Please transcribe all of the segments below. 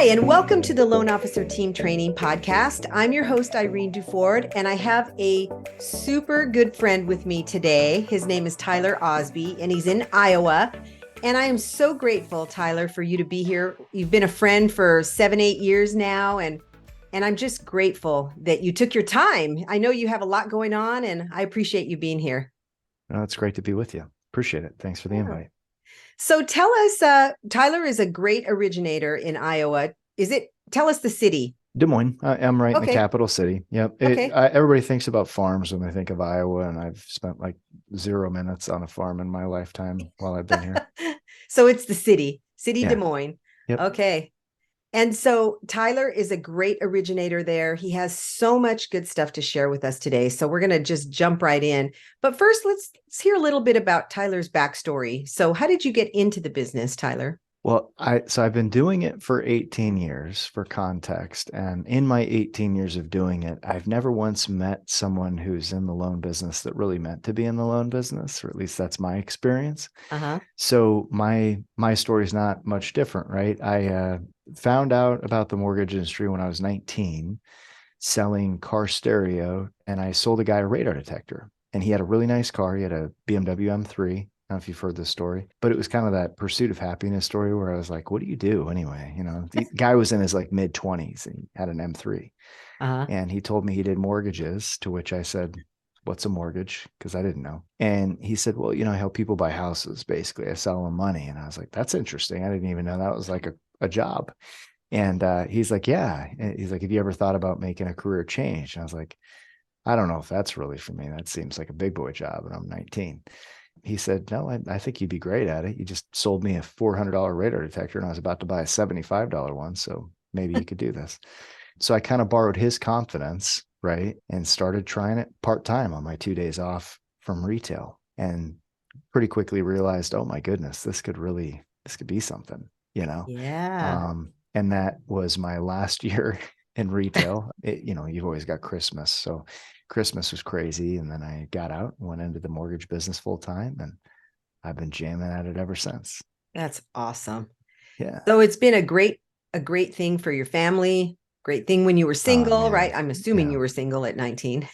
and welcome to the Loan Officer Team Training Podcast. I'm your host, Irene Duford, and I have a super good friend with me today. His name is Tyler Osby, and he's in Iowa. And I am so grateful, Tyler, for you to be here. You've been a friend for 7-8 years now, and I'm just grateful that you took your time. I know you have a lot going on, and I appreciate you being here. No, it's great to be with you. Appreciate it. Thanks for the invite. So tell us, Tyler is a great originator in Iowa. Tell us the city. Des Moines. I'm right in the Okay. capital city. Yep. Okay. Everybody thinks about farms when they think of Iowa, and I've spent like 0 minutes on a farm in my lifetime while I've been here. So it's the city, Des Yeah. Moines. Yep. Okay. And so Tyler is a great originator there. He has so much good stuff to share with us today. So we're going to just jump right in. But first, let's hear a little bit about Tyler's backstory. So how did you get into the business, Tyler? Well, I've been doing it for 18 years for context. And in my 18 years of doing it, I've never once met someone who's in the loan business that really meant to be in the loan business, or at least that's my experience. Uh-huh. So my story is not much different, right? I found out about the mortgage industry when I was 19, selling car stereo, and I sold a guy a radar detector. And he had a really nice car. He had a BMW M3. I don't know if you've heard this story, but it was kind of that pursuit of happiness story where I was like, what do you do anyway? You know, the guy was in his like mid 20s and he had an M3. Uh-huh. And he told me he did mortgages, to which I said, what's a mortgage? Because I didn't know. And he said, well, I help people buy houses. Basically, I sell them money. And I was like, that's interesting. I didn't even know that was like a job. And he's like, yeah. And he's like, have you ever thought about making a career change? And I was like, I don't know if that's really for me. That seems like a big boy job. And I'm 19. He said, no, I think you'd be great at it. You just sold me a $400 radar detector and I was about to buy a $75 one. So maybe you could do this. So I kind of borrowed his confidence, right? And started trying it part-time on my 2 days off from retail, and pretty quickly realized, oh my goodness, this could be something, Yeah. And that was my last year in retail. You've always got Christmas. So Christmas was crazy. And then I got out, went into the mortgage business full time, and I've been jamming at it ever since. That's awesome. Yeah. So it's been a great thing for your family. Great thing when you were single, Man. right? I'm assuming Yeah. you were single at 19.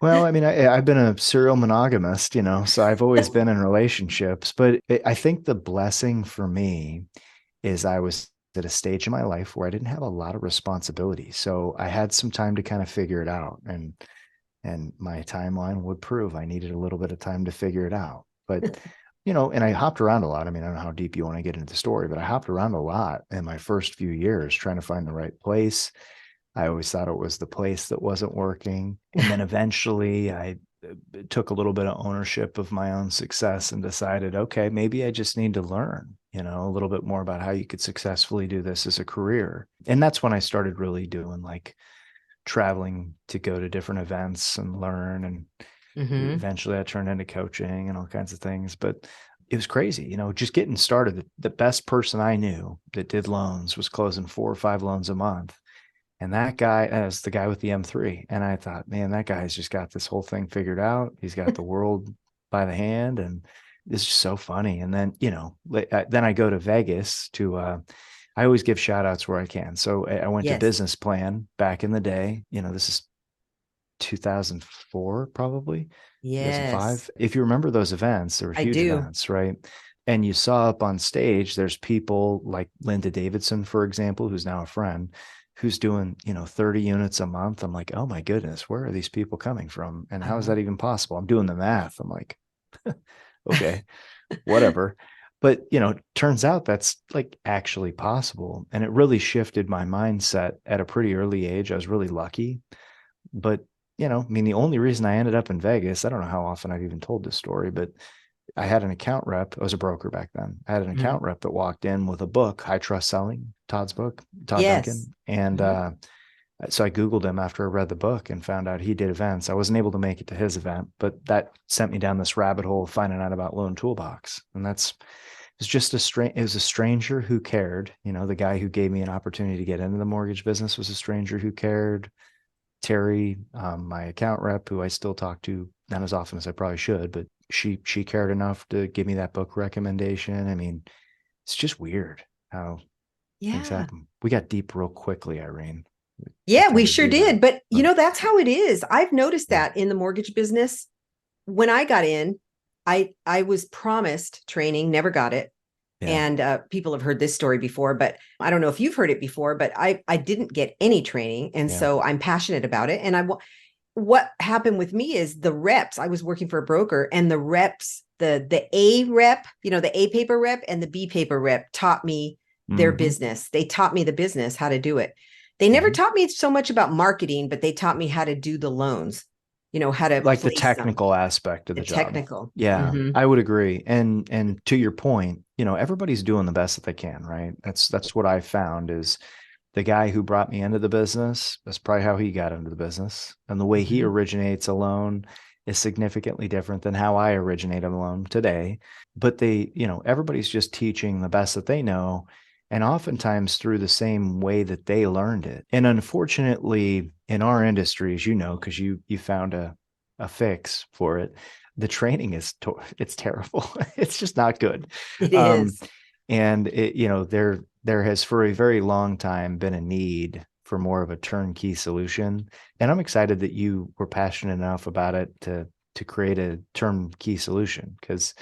Well, I mean, I've been a serial monogamist, so I've always been in relationships. But I think the blessing for me is I was at a stage in my life where I didn't have a lot of responsibility. So I had some time to kind of figure it out. And my timeline would prove I needed a little bit of time to figure it out. But, and I hopped around a lot. I mean, I don't know how deep you want to get into the story, but I hopped around a lot in my first few years trying to find the right place. I always thought it was the place that wasn't working. And then eventually I took a little bit of ownership of my own success and decided, okay, maybe I just need to learn, a little bit more about how you could successfully do this as a career. And that's when I started really doing like traveling to go to different events and learn. And eventually I turned into coaching and all kinds of things. But it was crazy, just getting started. The best person I knew that did loans was closing 4 or 5 loans a month. And that guy was the guy with the M3. And I thought, man, that guy's just got this whole thing figured out. He's got the world by the hand. And it's just so funny. And then, then I go to Vegas I always give shout outs where I can. So I went to Business Plan back in the day. This is 2004, probably 2005. If you remember those events, there were huge events, right? And you saw up on stage, there's people like Linda Davidson, for example, who's now a friend, who's doing, 30 units a month. I'm like, oh my goodness, where are these people coming from? And how is that even possible? I'm doing the math. I'm like, okay, whatever. But, turns out that's like actually possible. And it really shifted my mindset at a pretty early age. I was really lucky. But, I mean, the only reason I ended up in Vegas, I don't know how often I've even told this story, but I had an account rep. I was a broker back then. I had an account rep that walked in with a book, High Trust Selling, Todd Duncan. And so I Googled him after I read the book and found out he did events. I wasn't able to make it to his event, but that sent me down this rabbit hole of finding out about Loan Toolbox. And it was a stranger who cared. The guy who gave me an opportunity to get into the mortgage business was a stranger who cared. Terry, my account rep, who I still talk to not as often as I probably should, but she cared enough to give me that book recommendation. I mean, it's just weird how things Yeah. happen. We got deep real quickly, Irene. We Yeah, we tend to sure do that. did. But But that's how it is. I've noticed yeah, that in the mortgage business. When I got in, I was promised training, never got it. yeah, And people have heard this story before, but I don't know if you've heard it before, but I didn't get any training. And yeah. so I'm passionate about it. And what happened with me is the reps, I was working for a broker, and the reps, the A rep, the A paper rep and the B paper rep taught me their Mm-hmm. business. They taught me the business, how to do it. They never Mm-hmm. taught me so much about marketing, but they taught me how to do the loans, how to Like the place them, technical aspect of the the job. technical. Yeah, Mm-hmm. I would agree. And to your point, everybody's doing the best that they can, right? That's what I found is the guy who brought me into the business, that's probably how he got into the business. And the way he Mm-hmm. originates a loan is significantly different than how I originate a loan today. But everybody's just teaching the best that they know, and oftentimes through the same way that they learned it. And unfortunately, in our industry, as you know, because you found a fix for it, the training it's terrible. It's just not good. It Um, is. and there has for a very long time been a need for more of a turnkey solution. And I'm excited that you were passionate enough about it to create a turnkey solution, because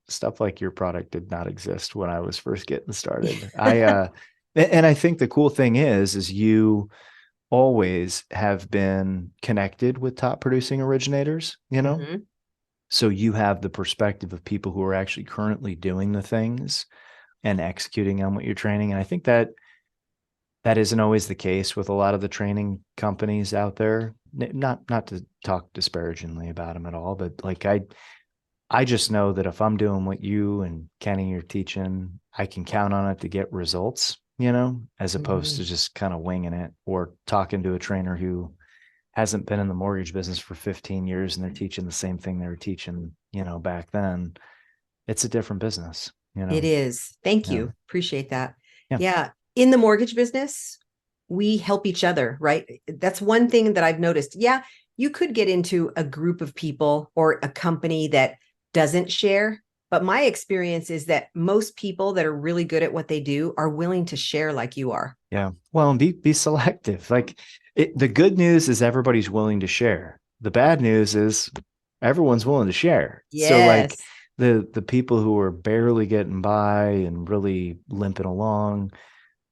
stuff like your product did not exist when I was first getting started. And I think the cool thing is you always have been connected with top producing originators, Mm-hmm. so you have the perspective of people who are actually currently doing the things and executing on what you're training. And I think that isn't always the case with a lot of the training companies out there. Not to talk disparagingly about them at all, but like I just know that if I'm doing what you and Kenny are teaching, I can count on it to get results, as opposed Mm-hmm. to just kind of winging it or talking to a trainer who hasn't been in the mortgage business for 15 years and they're teaching the same thing they were teaching, back then. It's a different business, It is. Thank Yeah. you. Appreciate that. Yeah. Yeah. In the mortgage business, we help each other, right? That's one thing that I've noticed. Yeah, you could get into a group of people or a company that doesn't share. But my experience is that most people that are really good at what they do are willing to share like you are. Yeah. Well, and be selective. Like the good news is everybody's willing to share. The bad news is everyone's willing to share. So like Yes. the people who are barely getting by and really limping along,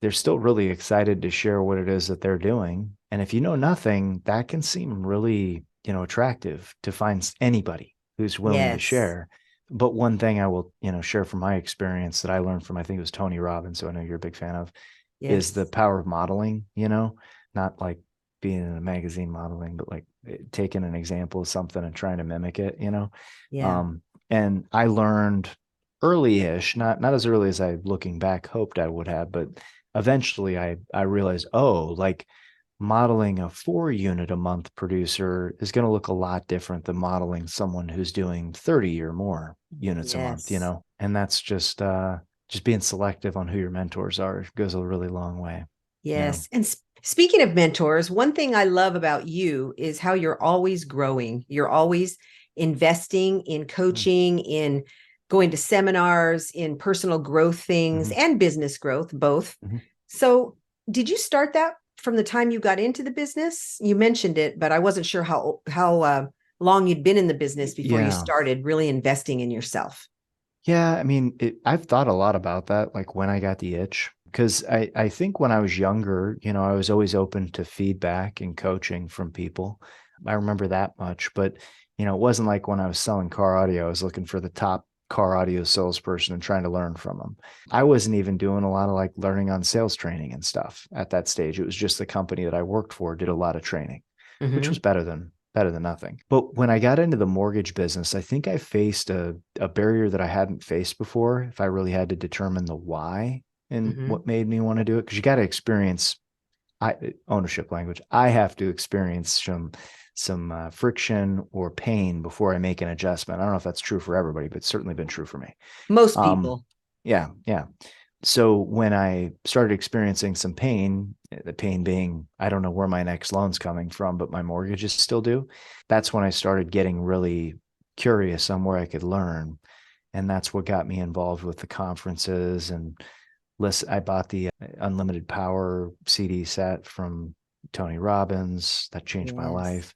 they're still really excited to share what it is that they're doing. And if you know nothing, that can seem really, attractive to find anybody who's willing to Yes. share. But one thing I will, share from my experience that I learned from, I think it was Tony Robbins, so I know you're a big fan of, is the Yes. power of modeling, not like being in a magazine modeling, but like taking an example of something and trying to mimic it. Yeah. Um, and I learned early-ish, not as early as I looking back hoped I would have, but eventually I realized, oh, like modeling a 4 unit a month producer is going to look a lot different than modeling someone who's doing 30 or more units a month, Yes. and that's just being selective on who your mentors are goes a really long way. Yeah. Yes. And speaking of mentors, one thing I love about you is how you're always growing. You're always investing in coaching, in going to seminars, in personal growth things Mm-hmm. and business growth, both. Mm-hmm. So, did you start that from the time you got into the business? You mentioned it, but I wasn't sure how long you'd been in the business before you Yeah. started really investing in yourself. Yeah, I mean, I've thought a lot about that, like when I got the itch, because I think when I was younger, I was always open to feedback and coaching from people. I remember that much, but it wasn't like when I was selling car audio, I was looking for the top car audio salesperson and trying to learn from them. I wasn't even doing a lot of like learning on sales training and stuff at that stage. It was just the company that I worked for did a lot of training, which was Mm-hmm. better than nothing. But when I got into the mortgage business, I think I faced a barrier that I hadn't faced before. If I really had to determine the why and Mm-hmm. what made me want to do it, because you got to experience ownership language. I have to experience some friction or pain before I make an adjustment. I don't know if that's true for everybody, but it's certainly been true for me. Most Um, people. yeah, yeah. So when I started experiencing some pain, the pain being, I don't know where my next loan's coming from, but my mortgage is still due. That's when I started getting really curious on where I could learn. And that's what got me involved with the conferences and I bought the Unlimited Power CD set from Tony Robbins. That changed my Yes. life.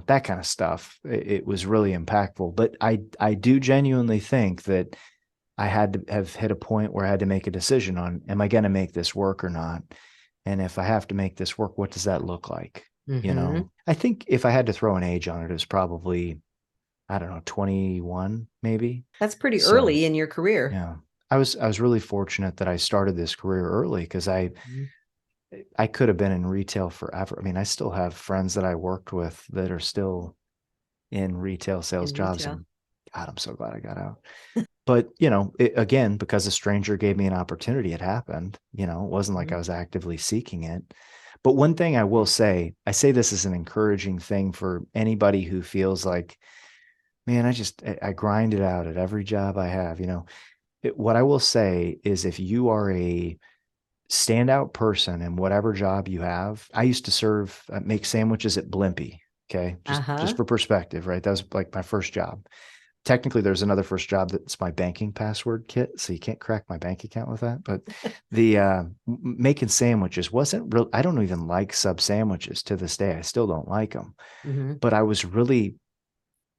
That kind of stuff. It was really impactful. But I do genuinely think that I had to have hit a point where I had to make a decision on, am I going to make this work or not? And if I have to make this work, what does that look like? Mm-hmm. I think if I had to throw an age on it, it was probably, I don't know, 21 maybe. That's pretty So early in your career. yeah, I was really fortunate that I started this career early, because Mhm. I could have been in retail forever. I mean, I still have friends that I worked with that are still in retail sales In jobs, retail. and God, I'm so glad I got out. But again, because a stranger gave me an opportunity, it happened. It wasn't like Mhm. I was actively seeking it. But one thing I will say, I say this is an encouraging thing for anybody who feels like, man, I grind it out at every job I have. What I will say is, if you are a standout person in whatever job you have. I used to make sandwiches at Blimpie. Okay. Just Uh-huh. for perspective, right? That was like my first job. Technically, there's another first job that's my banking password kit. So you can't crack my bank account with that. But the making sandwiches wasn't real. I don't even like sub sandwiches to this day. I still don't like them. Mm-hmm. But I was really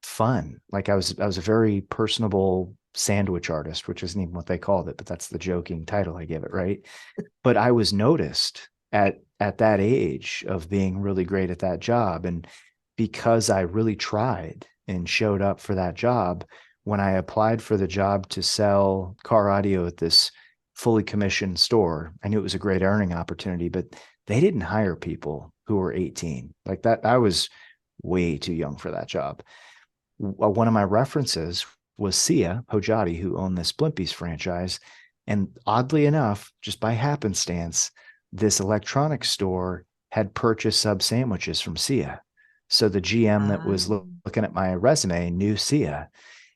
fun. Like I was a very personable sandwich artist, which isn't even what they called it, but that's the joking title I give it, right? But I was noticed at that age of being really great at that job. And because I really tried and showed up for that job, when I applied for the job to sell car audio at this fully commissioned store, I knew it was a great earning opportunity, but they didn't hire people who were 18. Like that, I was way too young for that job. One of my references was Sia Hojati, who owned this Blimpies franchise. And oddly enough, just by happenstance, this electronics store had purchased sub sandwiches from Sia. So the GM that was looking at my resume knew Sia,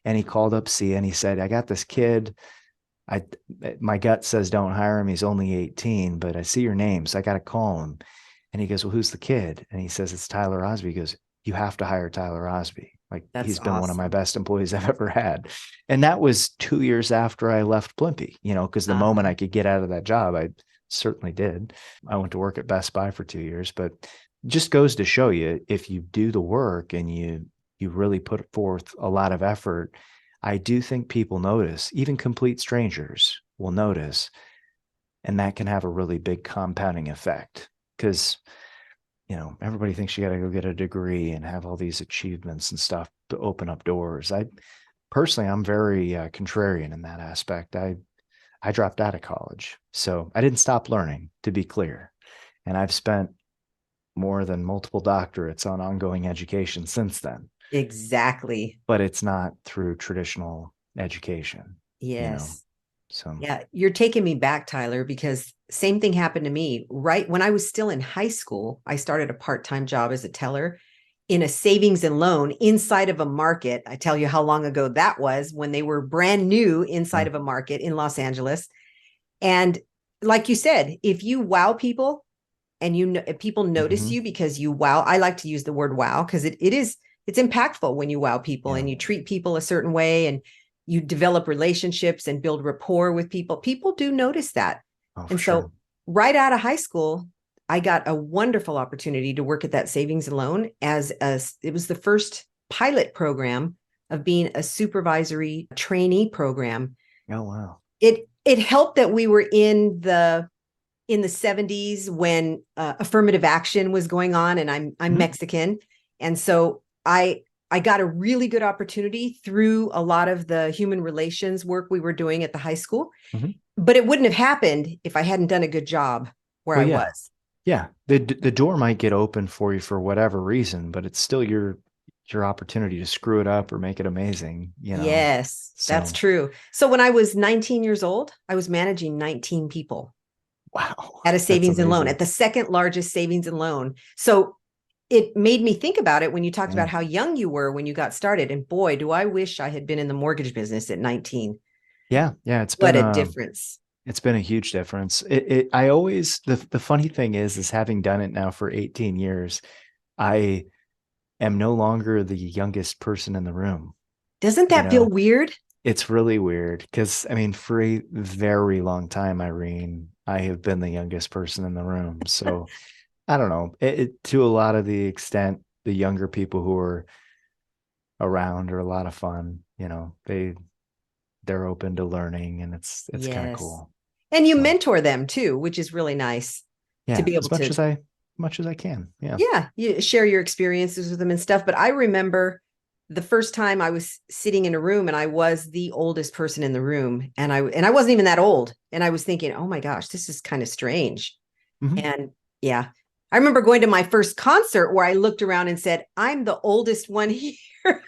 and he called up Sia and he said, I got this kid. I My gut says don't hire him. He's only 18, but I see your name, so I got to call him. And he goes, well, who's the kid? And he says, it's Tyler Osby. He goes, you have to hire Tyler Osby. Like, That's he's been one of my awesome. best employees I've ever had. And that was 2 years after I left Blimpie, because the moment Uh-huh. I could get out of that job, I certainly did. I went to work at Best Buy for 2 years, but just goes to show you, if you do the work and you really put forth a lot of effort, I do think people notice. Even complete strangers will notice, and that can have a really big compounding effect, because everybody thinks you got to go get a degree and have all these achievements and stuff to open up doors. I'm very contrarian in that aspect. I dropped out of college, so I didn't stop learning, to be clear, and I've spent more than multiple doctorates on ongoing education since then. Exactly. But it's not through traditional education, you know. Yes. So Yeah, you're taking me back, Tyler, because same thing happened to me. Right when I was still in high school, I started a part-time job as a teller in a savings and loan inside of a market. I tell you how long ago that was, when they were brand new inside mm, of a market in Los Angeles. And like you said, if you wow people and people notice mhm, you because you wow, I like to use the word wow because it's impactful when you wow people yeah, and you treat people a certain way and you develop relationships and build rapport with people. People do notice that. oh, And for so sure. right out of high school, I got a wonderful opportunity to work at that savings and loan it was the first pilot program of being a supervisory trainee program. Oh, wow. It helped that we were in the 70s when affirmative action was going on, and I'm Mhm, Mexican. And so I got a really good opportunity through a lot of the human relations work we were doing at the high school. mhm. But it wouldn't have happened if I hadn't done a good job where Well, I yeah, was. yeah. The door might get open for you for whatever reason, but it's still your opportunity to screw it up or make it amazing. Yes, that's So, true. So when I was 19 years old, I was managing 19 people wow, at a that's savings and loan, amazing. at the second largest savings and loan. So it made me think about it when you talked Yeah. about how young you were when you got started. And boy, do I wish I had been in the mortgage business at 19. Yeah, yeah, What a difference. it's been a huge difference. I always the funny thing is having done it now for 18 years, I am no longer the youngest person in the room, Doesn't you that feel know. weird? It's really weird because, I mean, for a very long time, Irene, I have been the youngest person in the room. So I don't know. To a lot of the extent, the younger people who are around are a lot of fun. They're open to learning, and it's kind of Yes. cool. And you So mentor them too, which is really nice to yeah, be able to, much as I can. Yeah. yeah, you share your experiences with them and stuff. But I remember the first time I was sitting in a room and I was the oldest person in the room, and I wasn't even that old, and I was thinking, oh my gosh, this is kind of strange. Mhm. And yeah, I remember going to my first concert where I looked around and said, I'm the oldest one here.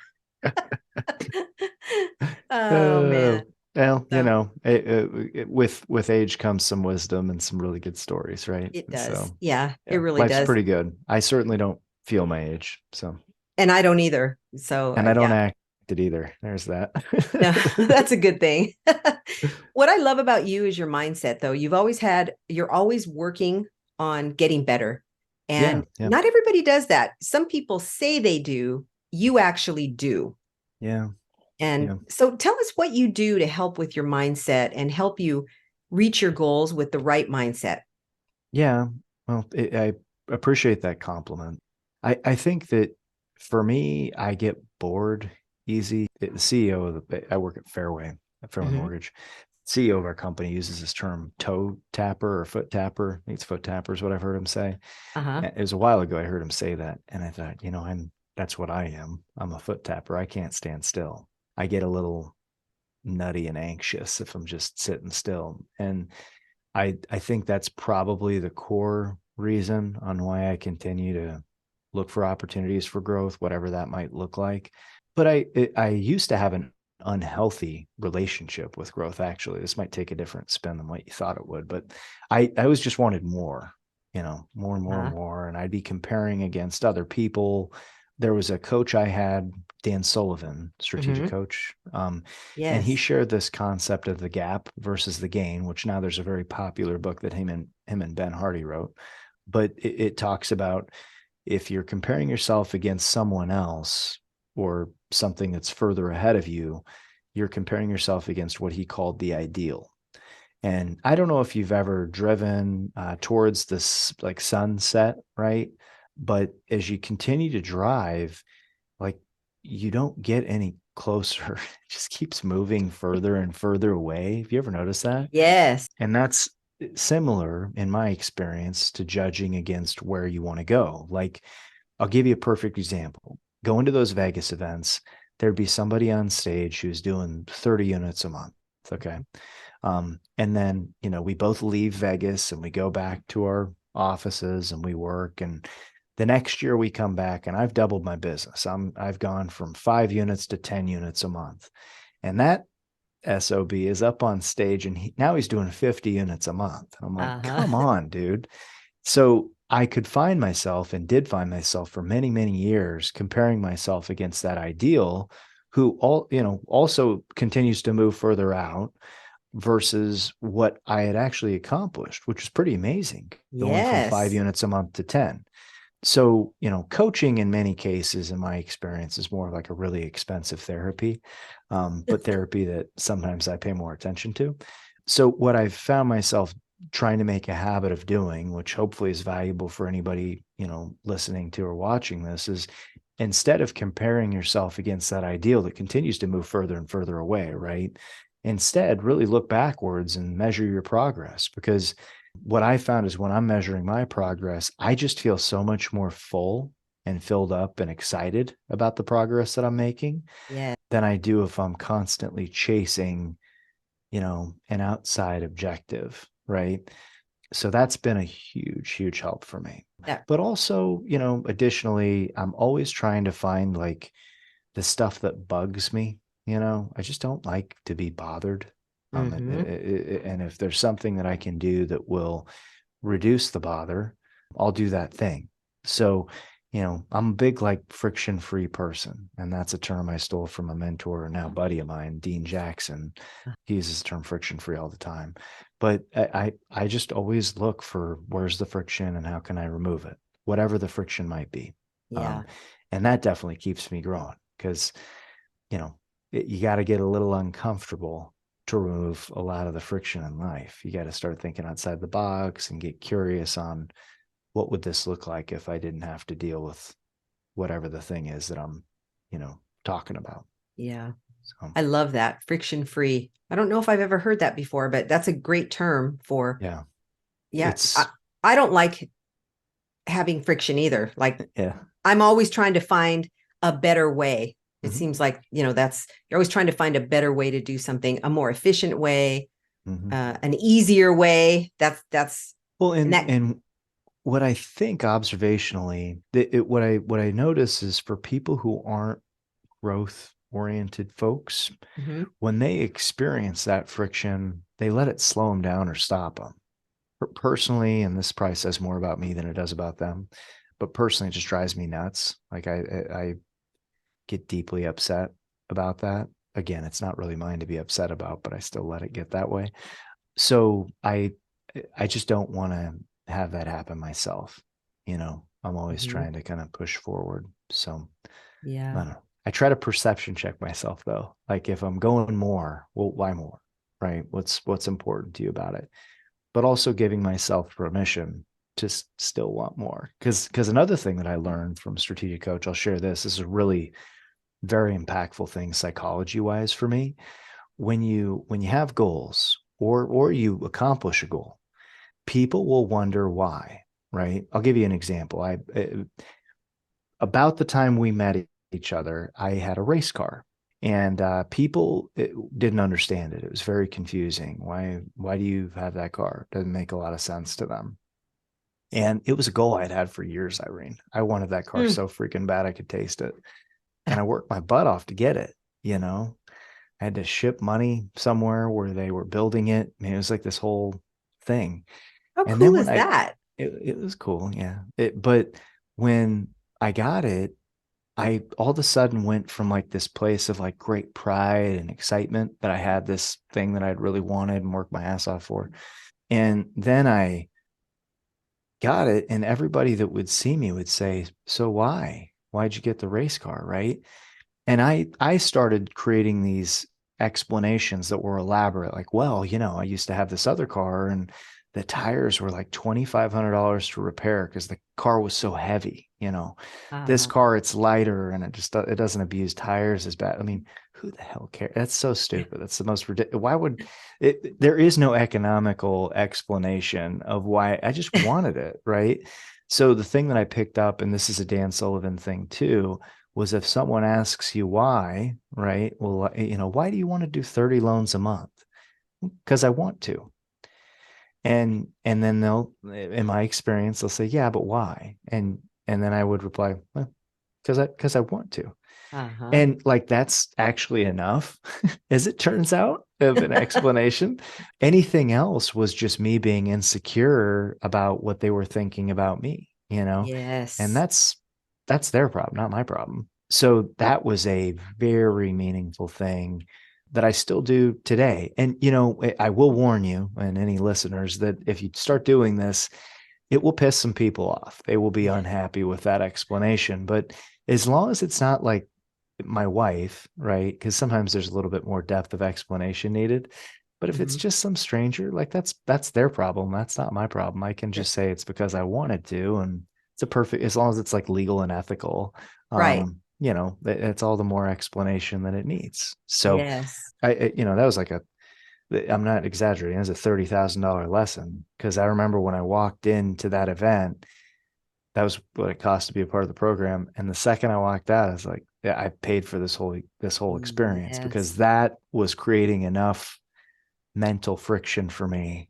Oh man. Well, So with age comes some wisdom and some really good stories, right? it And does. so, Yeah, it yeah, really life's does. pretty good. I certainly don't feel my age, so, And I don't either. So and I don't yeah, act it either. There's that. no, that's a good thing. What I love about you is your mindset, though. You're always working on getting better. Yeah, And yeah, not everybody does that. Some people say they do, you actually do. yeah, And yeah, so tell us what you do to help with your mindset and help you reach your goals with the right mindset. yeah. Well, I appreciate that compliment. I think that for me, I get bored easy. The CEO I work at Fairway Mm-hmm. Mortgage. CEO of our company uses this term toe tapper or foot tapper. I think it's foot tapper is what I've heard him say. Uh-huh. It was a while ago I heard him say that, and I thought, that's what I am. I'm a foot tapper. I can't stand still. I get a little nutty and anxious if I'm just sitting still. And I think that's probably the core reason on why I continue to look for opportunities for growth, whatever that might look like. But I used to have an unhealthy relationship with growth. Actually, this might take a different spin than what you thought it would, but I always just wanted more, more and more and Uh-huh. more, and I'd be comparing against other people. There was a coach I had, Dan Sullivan, strategic Mm-hmm. coach, and he Yes. shared this concept of the gap versus the gain, which now there's a very popular book that him and Ben Hardy wrote. But it talks about if you're comparing yourself against someone else or something that's further ahead of you, you're comparing yourself against what he called the ideal. And I don't know if you've ever driven towards this like sunset, right? But as you continue to drive, like you don't get any closer. It just keeps moving further and further away. Have you ever noticed that? Yes. And that's similar in my experience to judging against where you want to go. Like, I'll give you a perfect example. Going to those Vegas events, there'd be somebody on stage who's doing 30 units a month. Okay. And then, we both leave Vegas and we go back to our offices and we work. And the next year we come back and I've doubled my business. I've gone from 5 units to 10 units a month. And that SOB is up on stage and now he's doing 50 units a month. I'm like, come Uh-huh. on, dude. So I could find myself and did find myself for many, many years comparing myself against that ideal who also continues to move further out versus what I had actually accomplished, which was pretty amazing, going from five Yes. units a month to 10. So, coaching in many cases, in my experience, is more like a really expensive therapy, but therapy that sometimes I pay more attention to. So, what I've found myself trying to make a habit of doing, which hopefully is valuable for anybody, listening to or watching this, is instead of comparing yourself against that ideal that continues to move further and further away, right? Instead, really look backwards and measure your progress because what I found is when I'm measuring my progress, I just feel so much more full and filled up and excited about the progress that I'm making Yeah. than I do if I'm constantly chasing, an outside objective, right? So that's been a huge, huge help for me. That. But also, additionally, I'm always trying to find like the stuff that bugs me. I just don't like to be bothered. Mm-hmm. And if there's something that I can do that will reduce the bother, I'll do that thing. So, I'm a big like friction free person. And that's a term I stole from a mentor and now buddy of mine, Dean Jackson. He uses the term friction free all the time. But I just always look for where's the friction and how can I remove it, whatever the friction might be. Yeah. Um, and that definitely keeps me growing because, you know, you got to get a little uncomfortable to remove a lot of the friction in life. You got to start thinking outside the box and get curious on what would this look like if I didn't have to deal with whatever the thing is that I'm, talking about. Yeah. So, I love that. Friction free. I don't know if I've ever heard that before, but that's a great term for, yeah, yeah. it's, I don't like having friction either. Like yeah. I'm always trying to find a better way. It Mm-hmm. seems like, that's, you're always trying to find a better way to do something, a more efficient way, Mm-hmm. an easier way. That's, Well, and that, and what I think observationally, what I notice is for people who aren't growth oriented folks, Mhm. when they experience that friction, they let it slow them down or stop them. Personally, and this probably says more about me than it does about them, but personally, it just drives me nuts. Like I get deeply upset about that. Again, it's not really mine to be upset about, but I still let it get that way. So I just don't want to have that happen myself. I'm always Mhm. trying to kind of push forward. So I Yeah. don't know. I try to perception check myself though. Like if I'm going more, well, why more? Right? What's important to you about it? But also giving myself permission to still want more. Because another thing that I learned from strategic coach, I'll share this. This is a really very impactful thing psychology wise for me. When you have goals or you accomplish a goal, people will wonder why. Right? I'll give you an example. About the time we met each other, I had a race car, and people didn't understand it. It was very confusing. Why do you have that car? Doesn't make a lot of sense to them. And it was a goal I'd had for years, Irene. I wanted that car Mm. so freaking bad I could taste it. And I worked my butt off to get it, you know. I had to ship money somewhere where they were building it. I mean, it was like this whole thing. How And then cool when is that? it was cool, yeah. But when I got it, I all of a sudden went from like this place of like great pride and excitement that I had this thing that I'd really wanted and worked my ass off for. And then I got it, and everybody that would see me would say, "So why? Why'd you get the race car?" Right? And I started creating these explanations that were elaborate, like, well, I used to have this other car and the tires were like $2,500 to repair because the car was so heavy. This Uh, car, it's lighter and it doesn't abuse tires as bad. I mean, who the hell cares? That's so stupid. That's the most ridiculous. Why would it? There is no economical explanation of why. I just wanted it, right? So the thing that I picked up, and this is a Dan Sullivan thing too, was if someone asks you why, right? Well, why do you want to do 30 loans a month? Because I want to. And then they'll, in my experience, they'll say, yeah, but why? And then I would reply, well, because I want to. uh-huh. And like that's actually enough, as it turns out, of an explanation. Anything else was just me being insecure about what they were thinking about me. And Yes. that's their problem, not my problem. So that was a very meaningful thing that I still do today. And I will warn you and any listeners that if you start doing this, it will piss some people off. They will be Yeah. unhappy with that explanation. But as long as it's not like my wife, right? Because sometimes there's a little bit more depth of explanation needed. But if it's Mhm. just some stranger, like that's their problem. That's not my problem. I can just say it's because I wanted to, and it's a perfect as long as it's like legal and ethical. Right. It's all the more explanation that it needs. So Yes. that was like I'm not exaggerating. It was a $30,000 lesson because I remember when I walked into that event, that was what it cost to be a part of the program. And the second I walked out, I was like, yeah, I paid for this whole experience because Yes. that was creating enough mental friction for me,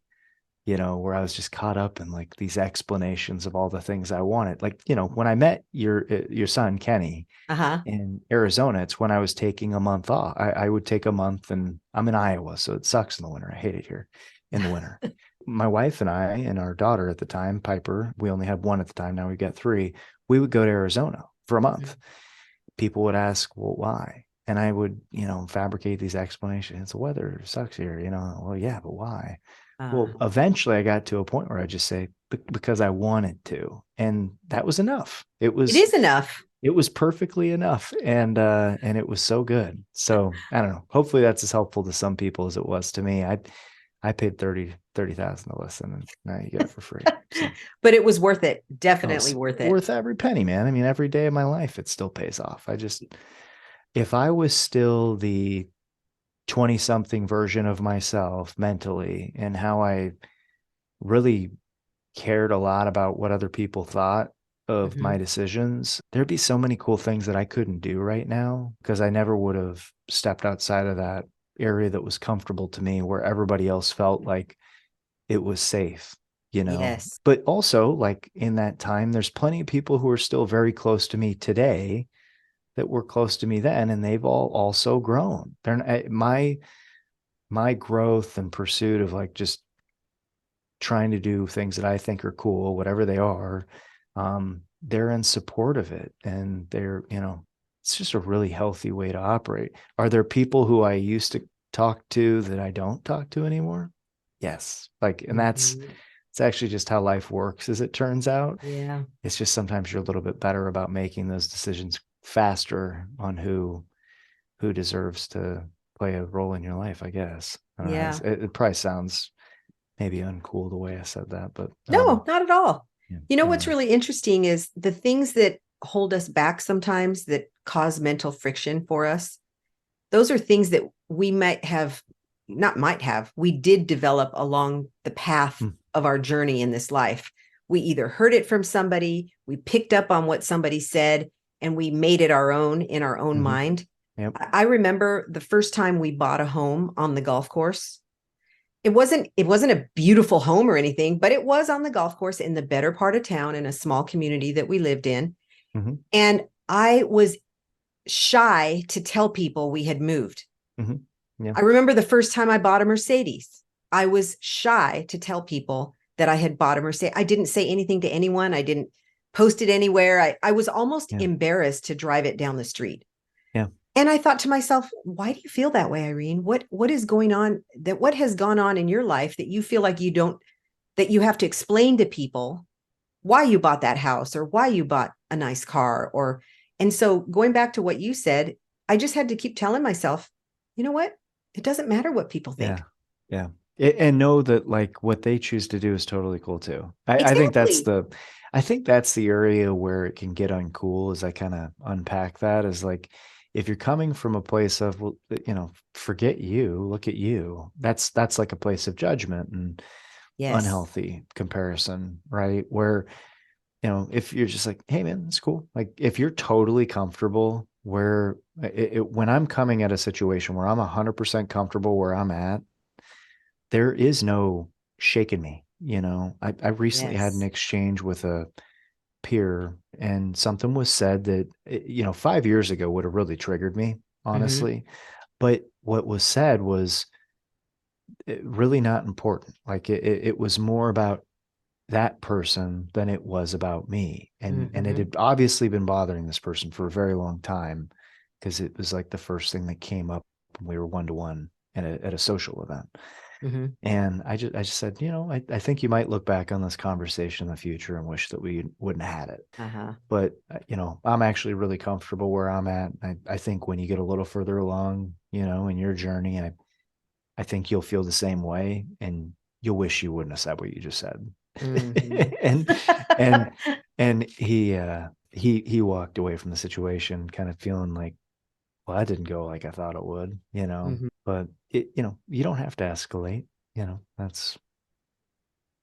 where I was just caught up in like these explanations of all the things I wanted. Like, when I met your son, Kenny, Uh-huh. in Arizona, it's when I was taking a month off. I would take a month, and I'm in Iowa, so it sucks in the winter. I hate it here in the winter. My wife and I and our daughter at the time, Piper, we only had one at the time. Now we've got three. We would go to Arizona for a month. Mhm. People would ask, well, why? And I would, fabricate these explanations. The weather sucks here. Well, yeah, but why? Well, Uh, eventually I got to a point where I just say, because I wanted to. And that was enough. It it was is enough. it was perfectly enough, and it was so good. So I don't know. Hopefully that's as helpful to some people as it was to me. I paid 30,000 to listen, and now you get it for free. So But it was worth it. oh, Definitely it's worth it. worth every penny, man. I mean, every day of my life, it still pays off. If I was still the 20 something version of myself mentally, and how I really cared a lot about what other people thought of my Mhm. decisions, there'd be so many cool things that I couldn't do right now because I never would have stepped outside of that area that was comfortable to me, where everybody else felt like it was safe, you know. Yes. But also, like in that time, there's plenty of people who are still very close to me today that were close to me then, and they've all also grown. My growth and pursuit of like just trying to do things that I think are cool, whatever they are, they're in support of it. And they're, it's just a really healthy way to operate. Are there people who I used to talk to that I don't talk to anymore? Yes. Like, and Mhm. it's actually just how life works, as it turns out. Yeah. It's just sometimes you're a little bit better about making those decisions faster on who deserves to play a role in your life, I guess. I don't know. Yeah. It probably sounds maybe uncool the way I said that, but No, not at all. yeah, You know, what's anyway. really interesting is the things that hold us back sometimes that cause mental friction for us. Those are things that we might have, not might have, we did develop along the path Hmm. of our journey in this life. We either heard it from somebody, we picked up on what somebody said, and we made it our own in our own Mm-hmm. mind. Yep. I remember the first time we bought a home on the golf course. It wasn't a beautiful home or anything, but it was on the golf course in the better part of town in a small community that we lived in. Mm-hmm. And I was shy to tell people we had moved. Mm-hmm. Yeah. I remember the first time I bought a Mercedes. I was shy to tell people that I had bought a Mercedes. I didn't say anything to anyone. I didn't post it anywhere. I was almost Yeah. embarrassed to drive it down the street. Yeah. And I thought to myself, why do you feel that way, Irene? What is going on, that what has gone on in your life that you feel like you don't, that you have to explain to people why you bought that house or why you bought a nice car? Or and so going back to what you said, I just had to keep telling myself, you know what? It doesn't matter what people Yeah. think. Yeah. And know that like what they choose to do is totally cool too. Exactly. I think that's the area where it can get uncool, as I kind of unpack that, is like, if you're coming from a place of, well, forget you, look at you. That's like a place of judgment and Yes. unhealthy comparison, right? Where, if you're just like, hey man, it's cool. Like if you're totally comfortable where when I'm coming at a situation where I'm 100% comfortable where I'm at, there is no shaking me. I recently had an Yes. exchange with a peer, and something was said that, 5 years ago would have really triggered me, Mm-hmm. honestly. But what was said was really not important. Like it was more about that person than it was about me. And it Mm-hmm. had obviously been bothering this person for a very long time, because it was like the first thing that came up when we were one to one at a social event. Mm-hmm. And I just said, I think you might look back on this conversation in the future and wish that we wouldn't have had it. Uh-huh. But I'm actually really comfortable where I'm at. I think when you get a little further along, in your journey, I think you'll feel the same way, and you'll wish you wouldn't have said what you just said. Mm-hmm. and and and he walked away from the situation kind of feeling like, well, that didn't go like I thought it would, Mm-hmm. but you don't have to escalate, that's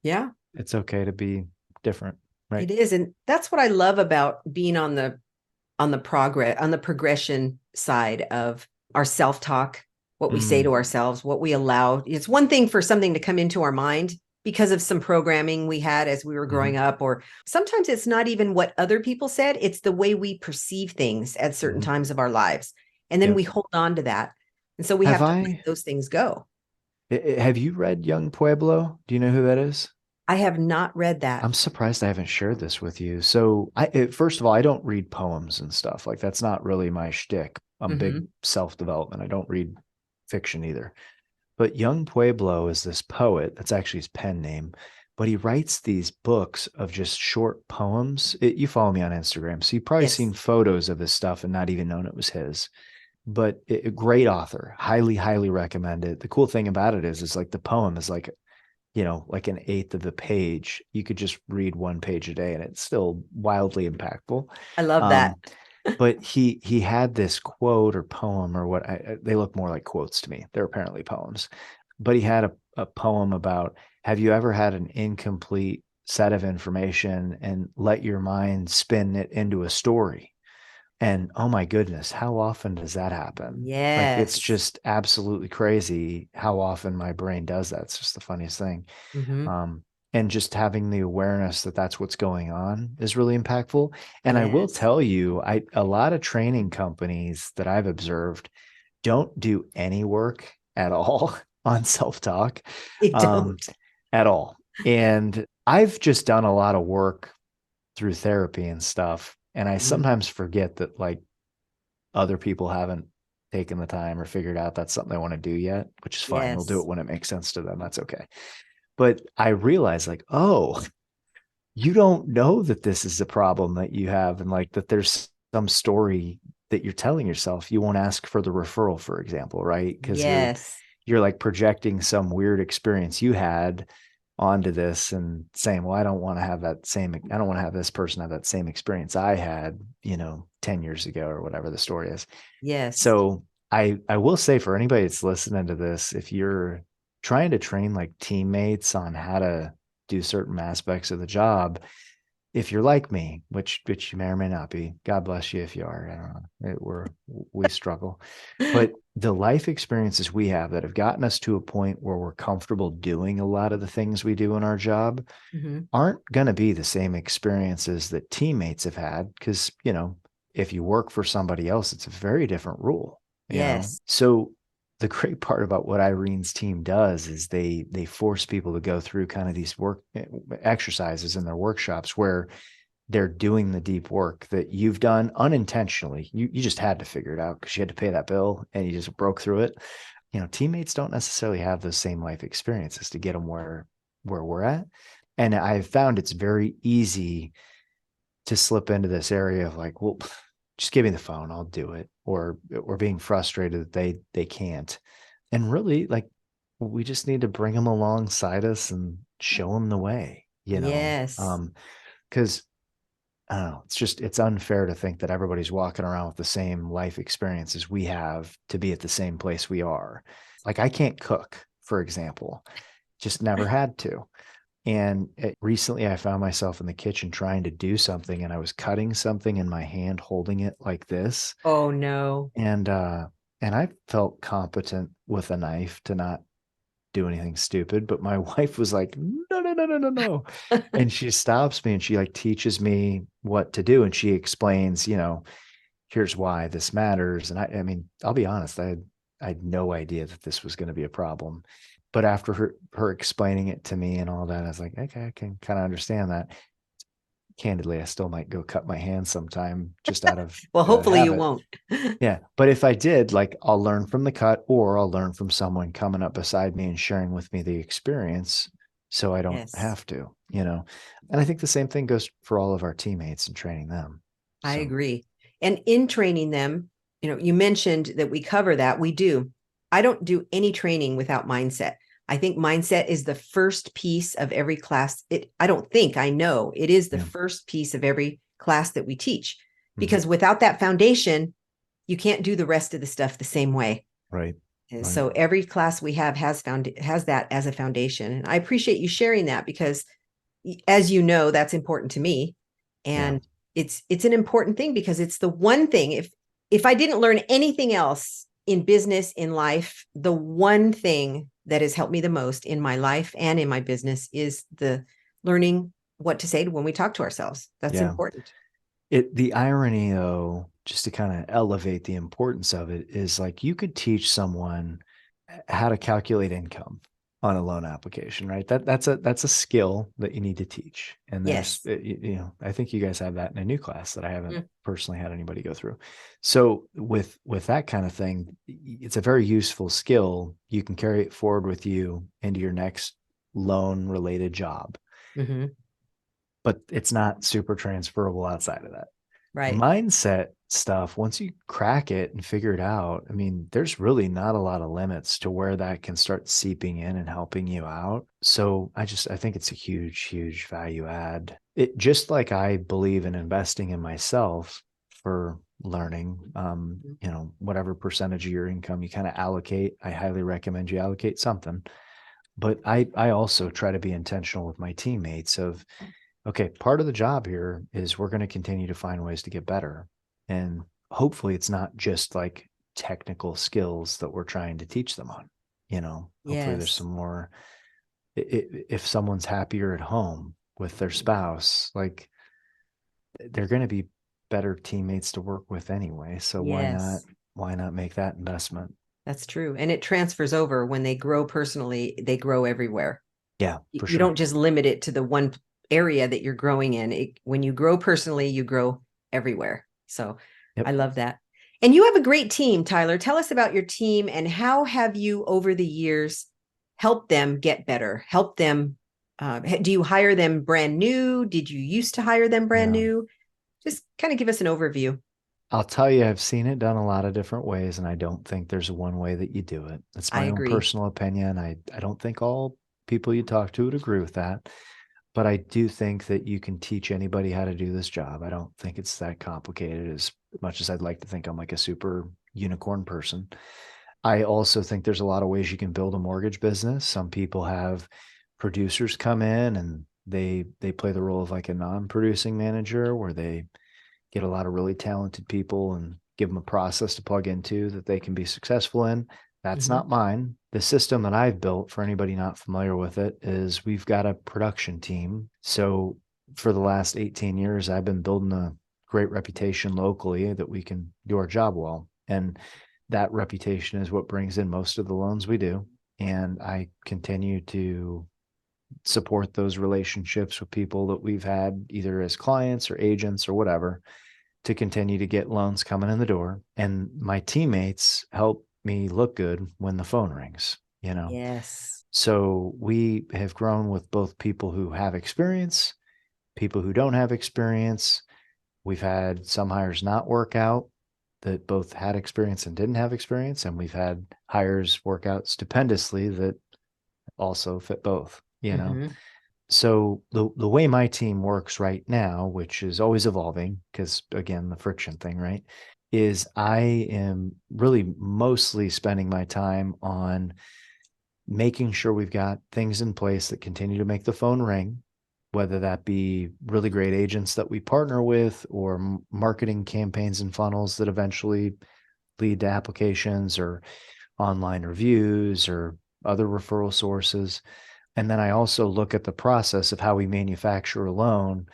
Yeah, it's okay to be different, right? it is. And that's what I love about being on the progression side of our self-talk, what we say Mm, to ourselves, what we allow. It's one thing for something to come into our mind because of some programming we had as we were mm-hmm, growing up, or sometimes it's not even what other people said, it's the way we perceive things at certain mm-hmm. times of our lives. And then Yep. we hold on to that. And so we Have have to let I those things go. have you read Young Pueblo? Do you know who that is? I have not read that. I'm surprised I haven't shared this with you. So, first of all, I don't read poems and stuff. Like that's not really my shtick. I'm big Mm-hmm. self-development. I don't read fiction either. But Young Pueblo is this poet. That's actually his pen name. but he writes these books of just short poems. You follow me on Instagram, so you've probably Yes. seen photos of his stuff and not even known it was his. But a great author, highly, highly recommend it. The cool thing about it is like the poem is like, like an eighth of the page. You could just read one page a day and it's still wildly impactful. I love that. Um, but he had this quote or poem or what they look more like quotes to me. They're apparently poems, but he had a poem about, have you ever had an incomplete set of information and let your mind spin it into a story? And oh my goodness, how often does that happen? Like, it's Yes. just absolutely crazy how often my brain does that. It's just the funniest thing. Hmm. Um, and just having the awareness that that's what's going on is really impactful. And I will Yes. tell you, a lot of training companies that I've observed don't do any work at all on self-talk, They um, don't. at all. And I've just done a lot of work through therapy and stuff. And I Mhm. sometimes forget that like other people haven't taken the time or figured out that's something they want to do yet, which is fine. They'll do Yes. it when it makes sense to them. That's okay. But I realized like, oh, you don't know that this is a problem that you have, and like that there's some story that you're telling yourself. You won't ask for the referral, for example, right? Because Yes. you're like projecting some weird experience you had onto this and saying, well, I don't want to have that same, I don't want to have this person have that same experience I had, 10 years ago or whatever the story is. Yes. So I will say, for anybody that's listening to this, if you're trying to train like teammates on how to do certain aspects of the job, if you're like me, which you may or may not be, God bless you if you are. I don't know. We struggle. But the life experiences we have that have gotten us to a point where we're comfortable doing a lot of the things we do in our job Hmm. aren't going to be the same experiences that teammates have had. Because, if you work for somebody else, it's a very different rule. Yes. So the great part about what Irene's team does is they force people to go through kind of these work exercises in their workshops where they're doing the deep work that you've done unintentionally. You just had to figure it out because you had to pay that bill and you just broke through it. Teammates don't necessarily have those same life experiences to get them where we're at. And I've found it's very easy to slip into this area of like, well, just give me the phone, I'll do it, or being frustrated that they can't. And really, like, we just need to bring them alongside us and show them the way. Yes. Because I don't know, it's unfair to think that everybody's walking around with the same life experiences we have to be at the same place we are. Like, I can't cook, for example, just never had to. And recently I found myself in the kitchen trying to do something, and I was cutting something in my hand, holding it like this. Oh no. And I felt competent with a knife to not do anything stupid. But my wife was like, no, no, no, no, no, no. And she stops me and she like teaches me what to do. And she explains, here's why this matters. And I mean, I'll be honest, I had no idea that this was going to be a problem. But after her explaining it to me and all that, I was like, okay, I can kind of understand that. Candidly, I still might go cut my hand sometime just out of Well, hopefully you habit. won't. Yeah. But if I did, like, I'll learn from the cut, or I'll learn from someone coming up beside me and sharing with me the experience so I don't Yes, have to. And I think the same thing goes for all of our teammates and training them. I So, agree. And in training them, you mentioned that we cover that. We do. I don't do any training without mindset. I think mindset is the first piece of every class. I don't think, I know it is the yeah. first piece of every class that we teach, Mhm. because without that foundation, you can't do the rest of the stuff the same way. Right. And Right. so every class we have has that as a foundation. And I appreciate you sharing that, because as you know, that's important to me. Yeah. And it's an important thing, because it's the one thing, if I didn't learn anything else in business, in life, the one thing that has helped me the most in my life and in my business is the learning what to say when we talk to ourselves. That's Yeah. important. The irony, though, just to kind of elevate the importance of it, is like you could teach someone how to calculate income on a loan application, right? That's a skill that you need to teach. And there's, Yes. I think you guys have that in a new class that I haven't Mm. personally had anybody go through. So with that kind of thing, it's a very useful skill. You can carry it forward with you into your next loan related job. Hmm. but it's not super transferable outside of that. Right. Mindset stuff, once you crack it and figure it out, I mean, there's really not a lot of limits to where that can start seeping in and helping you out. So I think it's a huge, huge value add. It just like I believe in investing in myself for learning, whatever percentage of your income you kind of allocate, I highly recommend you allocate something. But I also try to be intentional with my teammates of, okay, part of the job here is we're going to continue to find ways to get better. And hopefully it's not just like technical skills that we're trying to teach them on. Hopefully there's Yes. some more. If someone's happier at home with their spouse, like they're going to be better teammates to work with anyway. So Yes. why not make that investment? That's true. And it transfers over when they grow personally, they grow everywhere. Yeah, for You sure. don't just limit it to the one area that you're growing in. When you grow personally, you grow everywhere. So I Yep. love that. And you have a great team, Tyler. Tell us about your team and how have you over the years helped them get better? Help them. Do you hire them brand new? Did you used to hire them brand Yeah. new? Just kind of give us an overview. I'll tell you, I've seen it done a lot of different ways, and I don't think there's one way that you do it. It's I my own agree. personal opinion. I don't think all people you talk to would agree with that, but I do think that you can teach anybody how to do this job. I don't think it's that complicated as much as I'd like to think I'm like a super unicorn person. I also think there's a lot of ways you can build a mortgage business. Some people have producers come in and they play the role of like a non-producing manager where they get a lot of really talented people and give them a process to plug into that they can be successful in. That's Mm-hmm. not mine. The system that I've built, for anybody not familiar with it, is we've got a production team. So for the last 18 years, I've been building a great reputation locally that we can do our job well. And that reputation is what brings in most of the loans we do. And I continue to support those relationships with people that we've had either as clients or agents or whatever to continue to get loans coming in the door. And my teammates help me look good when the phone rings. Yes. So we have grown with both people who have experience, people who don't have experience. We've had some hires not work out that both had experience and didn't have experience. And we've had hires work out stupendously that also fit both. Mm-hmm. So the way my team works right now, which is always evolving, because again, the friction thing, right, is I am really mostly spending my time on making sure we've got things in place that continue to make the phone ring, whether that be really great agents that we partner with or marketing campaigns and funnels that eventually lead to applications or online reviews or other referral sources. And then I also look at the process of how we manufacture a loan,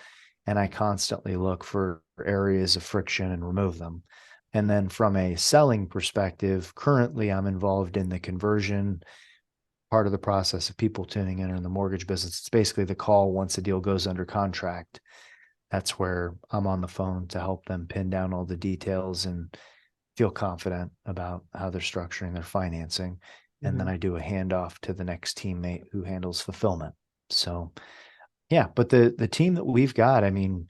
and I constantly look for areas of friction and remove them. And then from a selling perspective, currently I'm involved in the conversion part of the process of people tuning in the mortgage business. It's basically the call once a deal goes under contract. That's where I'm on the phone to help them pin down all the details and feel confident about how they're structuring their financing. And then Mm-hmm. I do a handoff to the next teammate who handles fulfillment. So yeah, but the team that we've got, I mean,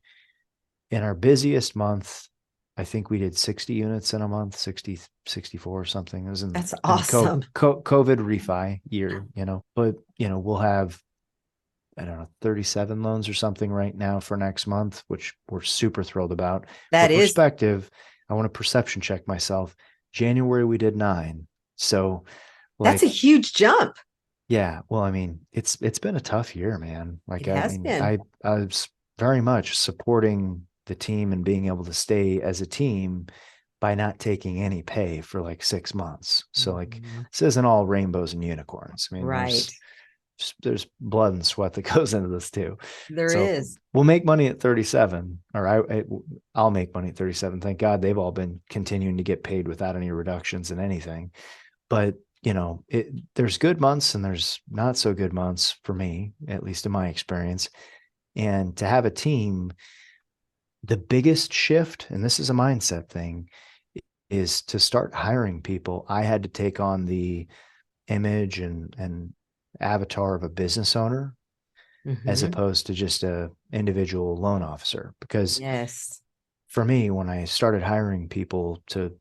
in our busiest month, I think we did 60 units in a month, 60, 64 or something. It was That's in the awesome. COVID refi year, but we'll have, I don't know, 37 loans or something right now for next month, which we're super thrilled about. For That is, perspective, I want to perception check myself. January, we did 9. So that's a like, huge jump. yeah, well, I mean, it's been a tough year, man. Like, It I has mean, been. I was very much supporting the team and being able to stay as a team by not taking any pay for like 6 months. So like, Mhm. this isn't all rainbows and unicorns. I mean, Right. there's blood and sweat that goes into this too. There So is. we'll make money at 37, or I'll make money at 37. Thank God they've all been continuing to get paid without any reductions in anything. But there's good months and there's not so good months for me, at least in my experience. And to have a team, the biggest shift, and this is a mindset thing, is to start hiring people. I had to take on the image and avatar of a business owner as Mm-hmm. opposed to just a individual loan officer. Because Yes. for me, when I started hiring people to,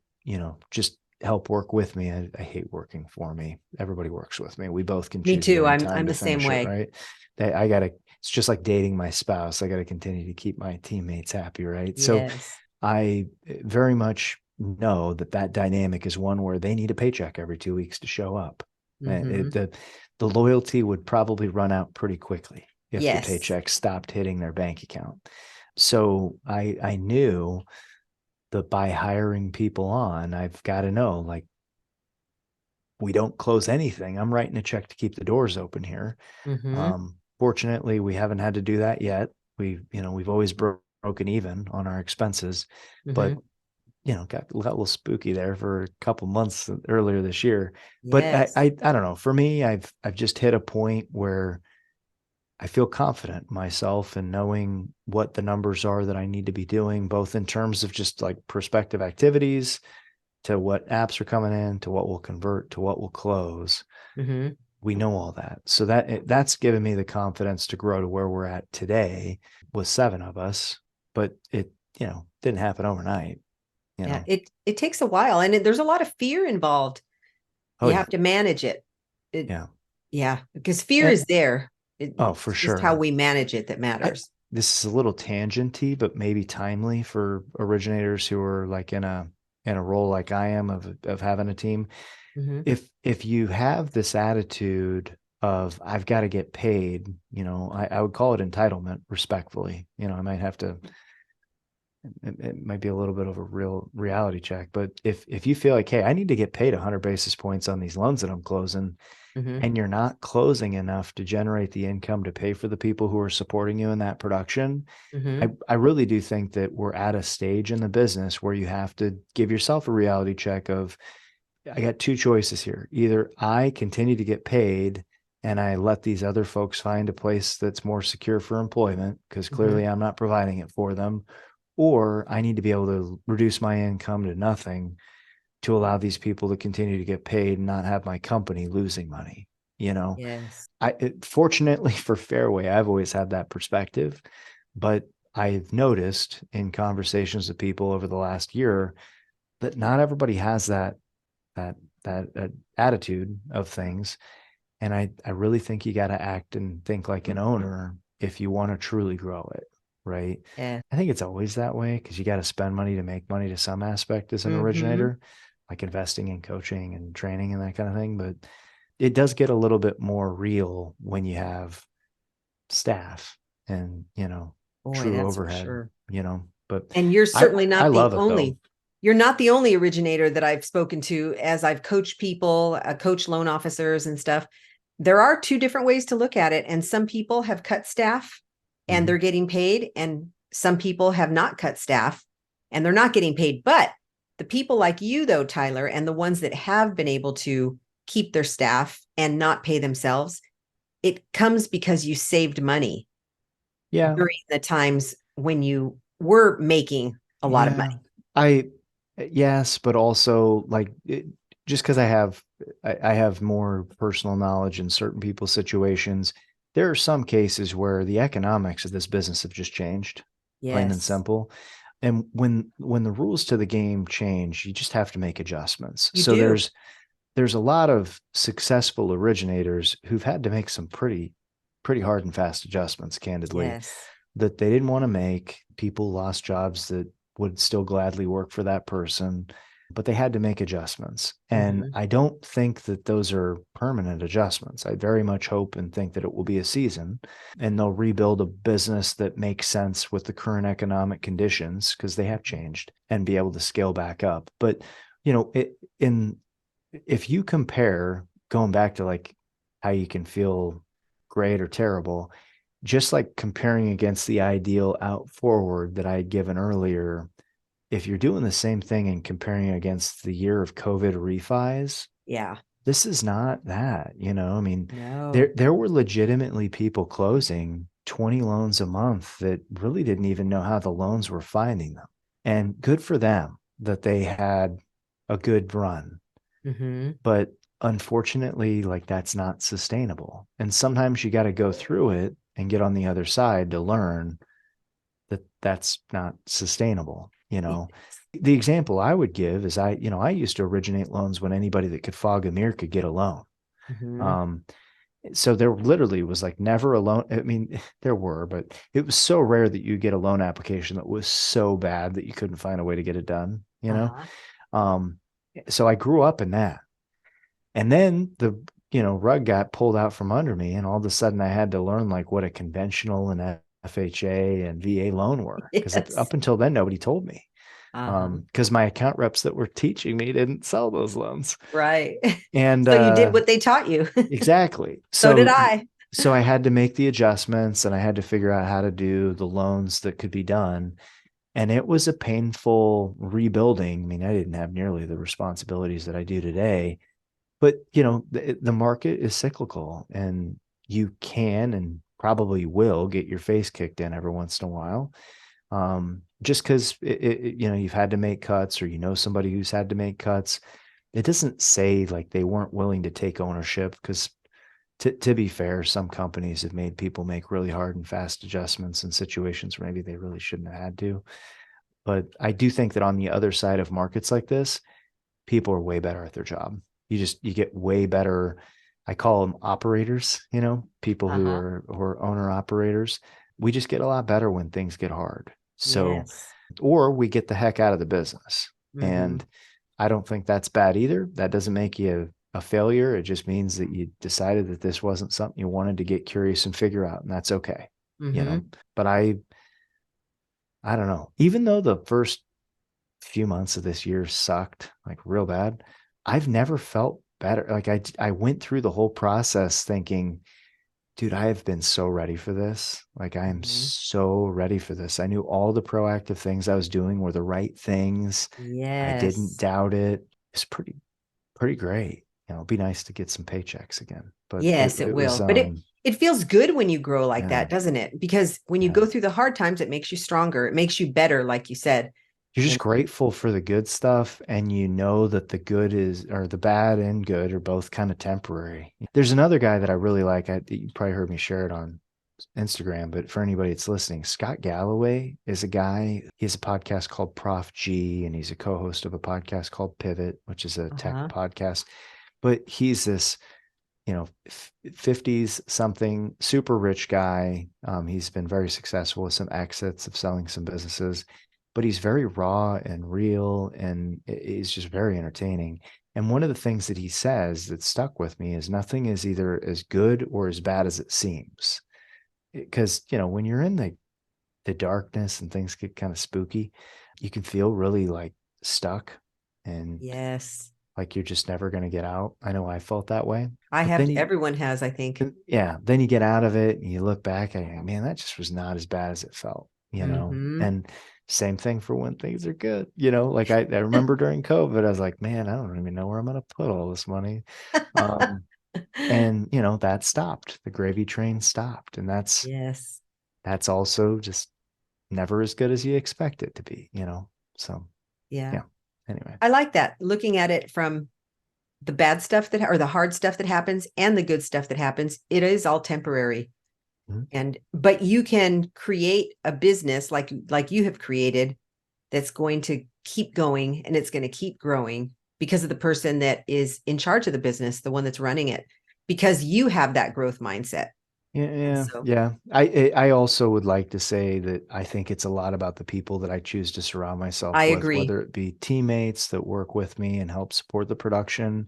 just help work with me, I hate working for me. Everybody works with me. We both can Me choose our too. own I'm time to the same finish it, way. right? It's just like dating my spouse. I got to continue to keep my teammates happy, right? So Yes. I very much know that dynamic is one where they need a paycheck every 2 weeks to show up. And Mm-hmm. the loyalty would probably run out pretty quickly if the Yes. paycheck stopped hitting their bank account. So I knew that by hiring people on, I've got to know, like, we don't close anything. I'm writing a check to keep the doors open here. Mm-hmm. Fortunately, we haven't had to do that yet. We've always broken even on our expenses, but Mm-hmm. got a little spooky there for a couple months earlier this year. But Yes. I don't know. For me, I've just hit a point where I feel confident myself in knowing what the numbers are that I need to be doing, both in terms of just like prospective activities, to what apps are coming in, to what will convert, to what will close. Mm-hmm. We know all that. So that's given me the confidence to grow to where we're at today with 7 of us, but it, didn't happen overnight, you Yeah. know. It takes a while, and there's a lot of fear involved. Oh You yeah. have to manage it. It Yeah. Yeah, because fear And is there. oh, for It's just how sure. we manage it that I, matters. this is a little tangenty, but maybe timely for originators who are like in a role like I am of having a team. Mm-hmm. If you have this attitude of I've got to get paid, I would call it entitlement respectfully. I might have to, it might be a little bit of a real reality check, but if you feel like, hey, I need to get paid 100 basis points on these loans that I'm closing, Mm-hmm. and you're not closing enough to generate the income to pay for the people who are supporting you in that production, Mm-hmm. I really do think that we're at a stage in the business where you have to give yourself a reality check of, I got two choices here. Either I continue to get paid and I let these other folks find a place that's more secure for employment, because Mm-hmm. clearly I'm not providing it for them, or I need to be able to reduce my income to nothing to allow these people to continue to get paid and not have my company losing money. You know, Yes. fortunately for Fairway, I've always had that perspective, but I've noticed in conversations with people over the last year that not everybody has that that attitude of things. And I really think you got to act and think like an owner if you want to truly grow it, right? Yeah. I think it's always that way because you got to spend money to make money to some aspect as an Mm-hmm. originator, like investing in coaching and training and that kind of thing. But it does get a little bit more real when you have staff and, Boy, true that's for overhead, sure. but And you're I, certainly I not the love it though. only. You're not the only originator that I've spoken to as I've coached people, coach loan officers and stuff. There are two different ways to look at it, and some people have cut staff and Mhm. they're getting paid, and some people have not cut staff and they're not getting paid. But the people like you, though, Tyler, and the ones that have been able to keep their staff and not pay themselves, it comes because you saved money Yeah. during the times when you were making a lot of Yeah. money. I yes, but also like just because I have more personal knowledge in certain people's situations, there are some cases where the economics of this business have just changed, plain and Yes, simple. And when the rules to the game change, you just have to make adjustments. you So do. there's a lot of successful originators who've had to make some pretty hard and fast adjustments, candidly, Yes. that they didn't want to make. People lost jobs that would still gladly work for that person, but they had to make adjustments. And Mm-hmm. I don't think that those are permanent adjustments. I very much hope and think that it will be a season and they'll rebuild a business that makes sense with the current economic conditions, because they have changed, and be able to scale back up. But, in if you compare, going back to like how you can feel great or terrible, just like comparing against the ideal out forward that I had given earlier, if you're doing the same thing and comparing against the year of COVID refis, Yeah. this is not that, I mean, there No. there were legitimately people closing 20 loans a month that really didn't even know how the loans were finding them. And good for them that they had a good run. Mm-hmm. But unfortunately, like, that's not sustainable. And sometimes you got to go through it and get on the other side to learn that that's not sustainable. The example I would give is I used to originate loans when anybody that could fog a mirror could get a loan. Mm-hmm. Um, so there literally was like never a loan. I mean, there were, but it was so rare that you get a loan application that was so bad that you couldn't find a way to get it done, Uh-huh. Um, so I grew up in that. And then the rug got pulled out from under me, and all of a sudden I had to learn like what a conventional and FHA and VA loan were, because Yes. up until then nobody told me. Uh-huh. Because my account reps that were teaching me didn't sell those loans. Right. And So you did what they taught you. exactly. So did So I. so I had to make the adjustments, and I had to figure out how to do the loans that could be done. And it was a painful rebuilding. I mean, I didn't have nearly the responsibilities that I do today, but the market is cyclical, and you can and probably will get your face kicked in every once in a while. Just because you've had to make cuts, or somebody who's had to make cuts. It doesn't say like they weren't willing to take ownership, because to be fair, some companies have made people make really hard and fast adjustments in situations where maybe they really shouldn't have had to. But I do think that on the other side of markets like this, people are way better at their job. You get way better. I call them operators, people who Uh-huh. are owner operators. We just get a lot better when things get hard. So, Yes. or we get the heck out of the business. Mm-hmm. And I don't think that's bad either. That doesn't make you a failure. It just means that you decided that this wasn't something you wanted to get curious and figure out, and that's okay. Mm-hmm. But I don't know. Even though the first few months of this year sucked like real bad, I've never felt better. Like I went through the whole process thinking, dude, I have been so ready for this. Like I am Mm-hmm. so ready for this. I knew all the proactive things I was doing were the right things. I didn't Yes. doubt it. It's pretty great. It'd be nice to get some paychecks again. But Yes, it it was will. But it feels good when you grow like yeah, that, doesn't it? Because when you yeah. go through the hard times, it makes you stronger. It makes you better, like you said. You're just And grateful for the good stuff, and that the good is, or the bad and good are both kind of temporary. There's another guy that I really like. You probably heard me share it on Instagram, but for anybody that's listening, Scott Galloway is a guy. He has a podcast called Prof G, and he's a co-host of a podcast called Pivot, which is a tech uh-huh. podcast. But he's this 50s something super rich guy. He's been very successful with some exits of selling some businesses, but he's very raw and real, and he's just very entertaining. And one of the things that he says that stuck with me is nothing is either as good or as bad as it seems. Because when you're in the darkness and things get kind of spooky, you can feel really like stuck, and Yes. like you're just never going to get out. I know I felt that way. I But have then everyone has, I think. yeah, then you get out of it and you look back and you're like, man, that just was not as bad as it felt. Mm-hmm. And same thing for when things are good. Like I remember during COVID, I was like, man, I don't even know where I'm going to put all this money. Um, and that stopped. The gravy train stopped. And Yes. that's also just never as good as you expect it to be. So Yeah. yeah. Anyway. I like that. Looking at it from the bad stuff or the hard stuff that happens and the good stuff that happens, it is all temporary. Mhm. But you can create a business like you have created that's going to keep going, and it's going to keep growing because of the person that is in charge of the business, the one that's running it, because you have that growth mindset. Yeah, And yeah, so yeah. I also would like to say that I think it's a lot about the people that I choose to surround I myself with, agree. whether it be teammates that work with me and help support the production,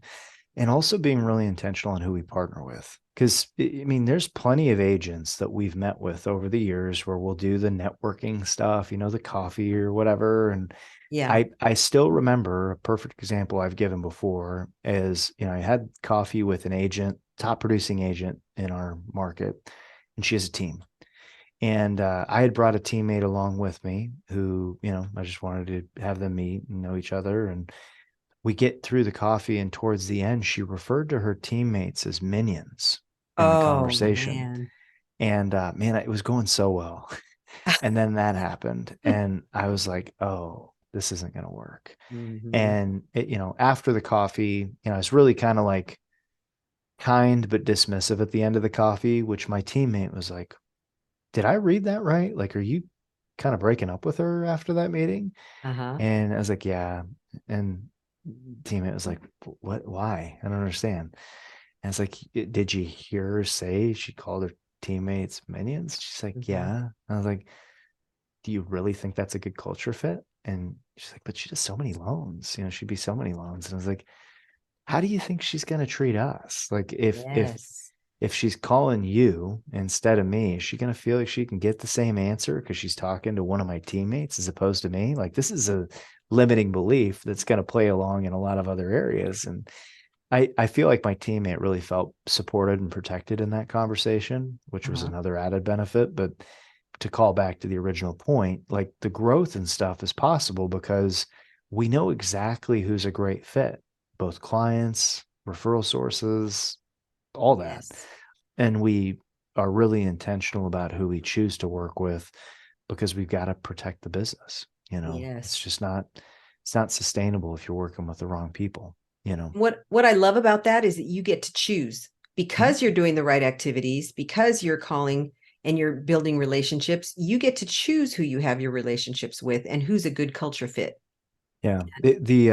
and also being really intentional on who we partner with. Because I mean, there's plenty of agents that we've met with over the years where we'll do the networking stuff, the coffee or whatever. And Yeah. I still remember a perfect example I've given before is, I had coffee with an agent, top producing agent in our market, and she has a team. And I had brought a teammate along with me who, I just wanted to have them meet and know each other. And we get through the coffee, and towards the end, she referred to her teammates as minions in the Oh conversation. man. And man, it was going so well. And then that happened. And I was like, oh, this isn't going to work. Mm-hmm. And after the coffee, it's really kind of like kind but dismissive at the end of the coffee, which my teammate was like, did I read that right? Like, are you kind of breaking up with her after that meeting? Uh-huh. And I was like, yeah. And teammate was like, what, why? I don't understand. And it's like, did you hear her say she called her teammates minions? She's like, Mhm. yeah. I was like, do you really think that's a good culture fit? And she's like, but she does so many loans, she'd be so many loans. And I was like, how do you think she's going to treat us? Like, Yes. if she's calling you instead of me, is she going to feel like she can get the same answer because she's talking to one of my teammates as opposed to me? Like, this is a limiting belief that's going to play along in a lot of other areas. And I feel like my teammate really felt supported and protected in that conversation, which was Uh-huh. another added benefit. But to call back to the original point, like, the growth and stuff is possible because we know exactly who's a great fit, both clients, referral sources, all that. Yes. And we are really intentional about who we choose to work with because we've got to protect the business. It's Yes. just it's not sustainable if you're working with the wrong people. What I love about that is that you get to choose Mhm. because you're doing the right activities, because you're calling and you're building relationships. You get to choose who you have your relationships with and who's a good culture fit. Yeah. The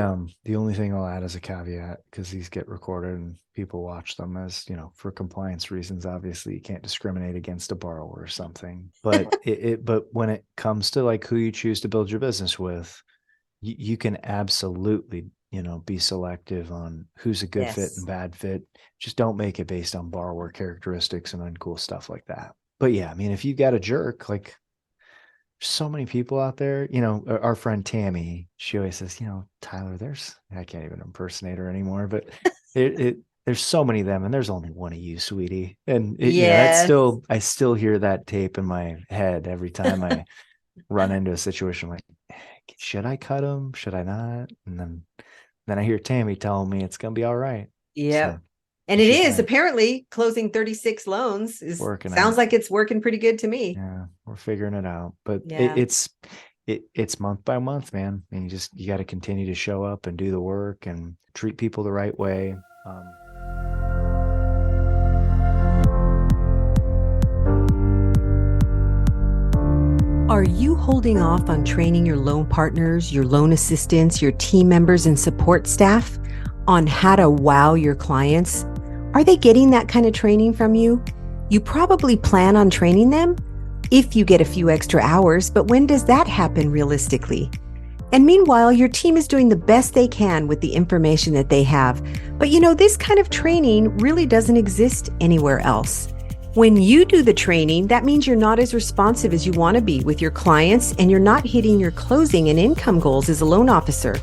only thing I'll add as a caveat, because these get recorded and people watch them, as for compliance reasons, obviously you can't discriminate against a borrower or something. But but when it comes to like who you choose to build your business with, you can absolutely, be selective on who's a good fit and Yes. bad fit. Just don't make it based on borrower characteristics and uncool stuff like that. But yeah, I mean, if you got a jerk, like, so many people out there, our friend Tammy, she always says, Tyler, I can't even impersonate her anymore, but there's so many of them and there's only one of you, sweetie. And Yes. I still hear that tape in my head every time I run into a situation like, should I cut him? Should I not? And then I hear Tammy telling me it's going to be all right. Yep. So And it she's is right. apparently closing 36 loans Working sounds out. like it's working pretty good to me. Yeah, we're figuring it out, but Yeah. it's month by month, man. And you got to continue to show up and do the work and treat people the right way. Are you holding off on training your loan partners, your loan assistants, your team members, and support staff on how to wow your clients? Are they getting that kind of training from you? You probably plan on training them if you get a few extra hours, but when does that happen realistically? And meanwhile, your team is doing the best they can with the information that they have. But this kind of training really doesn't exist anywhere else. When you do the training, that means you're not as responsive as you want to be with your clients and you're not hitting your closing and income goals as a loan officer.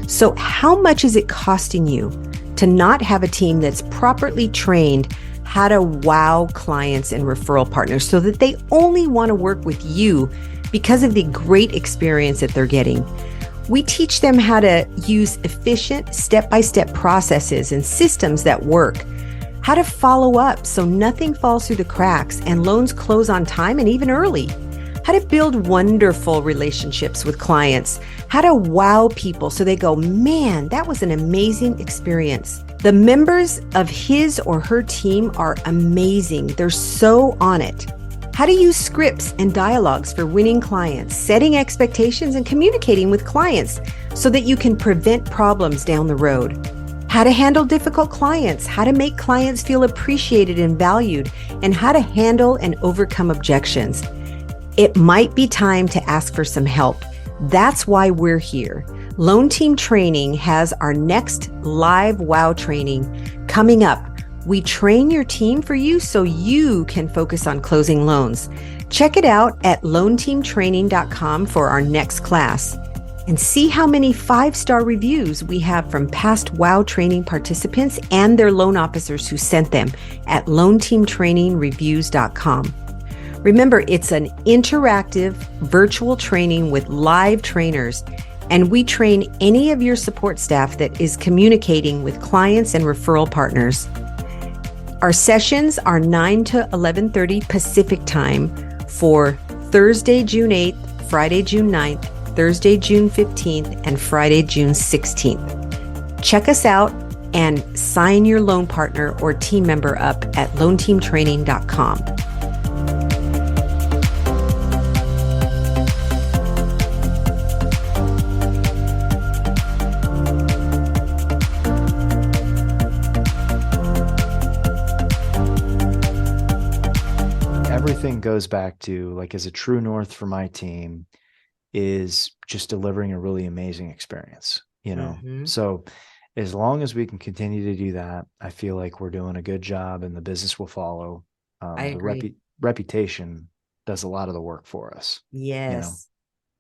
So how much is it costing you to not have a team that's properly trained how to wow clients and referral partners so that they only want to work with you because of the great experience that they're getting? We teach them how to use efficient step-by-step processes and systems that work, how to follow up so nothing falls through the cracks and loans close on time and even early, how to build wonderful relationships with clients, how to wow people so they go, man, that was an amazing experience. The members of his or her team are amazing. They're so on it. How to use scripts and dialogues for winning clients, setting expectations and communicating with clients so that you can prevent problems down the road. How to handle difficult clients, how to make clients feel appreciated and valued, and how to handle and overcome objections. It might be time to ask for some help. That's why we're here. Loan Team Training has our next live WOW training coming up. We train your team for you so you can focus on closing loans. Check it out at loanteamtraining.com for our next class. And see how many 5-star reviews we have from past WOW training participants and their loan officers who sent them at loanteamtrainingreviews.com. Remember, it's an interactive virtual training with live trainers, and we train any of your support staff that is communicating with clients and referral partners. Our sessions are 9 to 11:30 Pacific time for Thursday, June 8th, Friday, June 9th, Thursday, June 15th, and Friday, June 16th. Check us out and sign your loan partner or team member up at loanteamtraining.com. everything goes back to, like, as a true north for my team is just delivering a really amazing experience, you know? Mm-hmm. So as long as we can continue to do that, I feel like we're doing a good job and the business will follow. I The agree. reputation does a lot of the work for us, you know? Yes.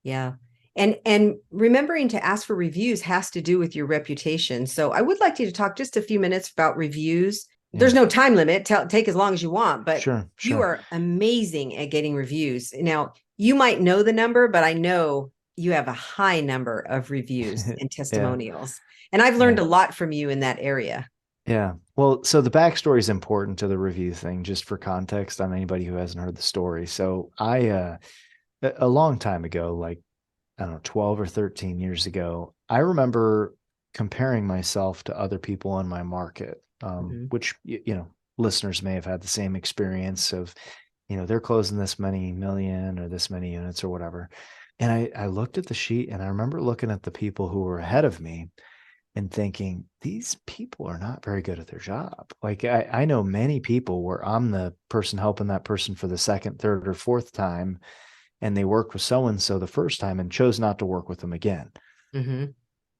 Yeah. And remembering to ask for reviews has to do with your reputation. So I would like you to talk just a few minutes about reviews. There's Yeah, no time limit. Take as long as you want, but sure, you sure. are amazing at getting reviews. Now, you might know the number, but I know you have a high number of reviews and Yeah, testimonials. And I've learned yeah. a lot from you in that area. Yeah. Well, so the backstory is important to the review thing, just for context on anybody who hasn't heard the story. So a long time ago, like, I don't know, 12 or 13 years ago, I remember comparing myself to other people in my market, Mm-hmm. which, listeners may have had the same experience of, they're closing this many million or this many units or whatever. And I looked at the sheet and I remember looking at the people who were ahead of me and thinking, these people are not very good at their job. Like, I know many people where I'm the person helping that person for the second, third, or fourth time, and they worked with so and so the first time and chose not to work with them again. Mm-hmm.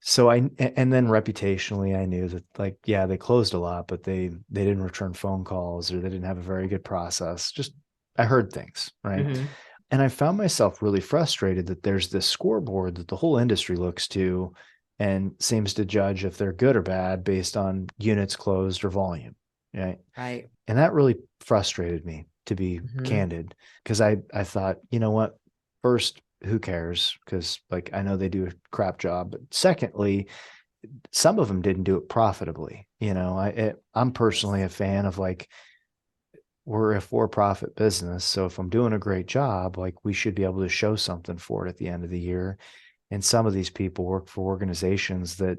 So and then reputationally, I knew that, like, yeah, they closed a lot, but they didn't return phone calls or they didn't have a very good process. Just, I heard things, right? Mm-hmm. And I found myself really frustrated that there's this scoreboard that the whole industry looks to and seems to judge if they're good or bad based on units closed or volume, right? Right. And that really frustrated me, to be Mm-hmm. candid, because I thought, you know what? First, who cares? Because, like, I know they do a crap job. But secondly, some of them didn't do it profitably. I'm personally a fan of, like, we're a for-profit business. So if I'm doing a great job, like, we should be able to show something for it at the end of the year. And some of these people work for organizations that,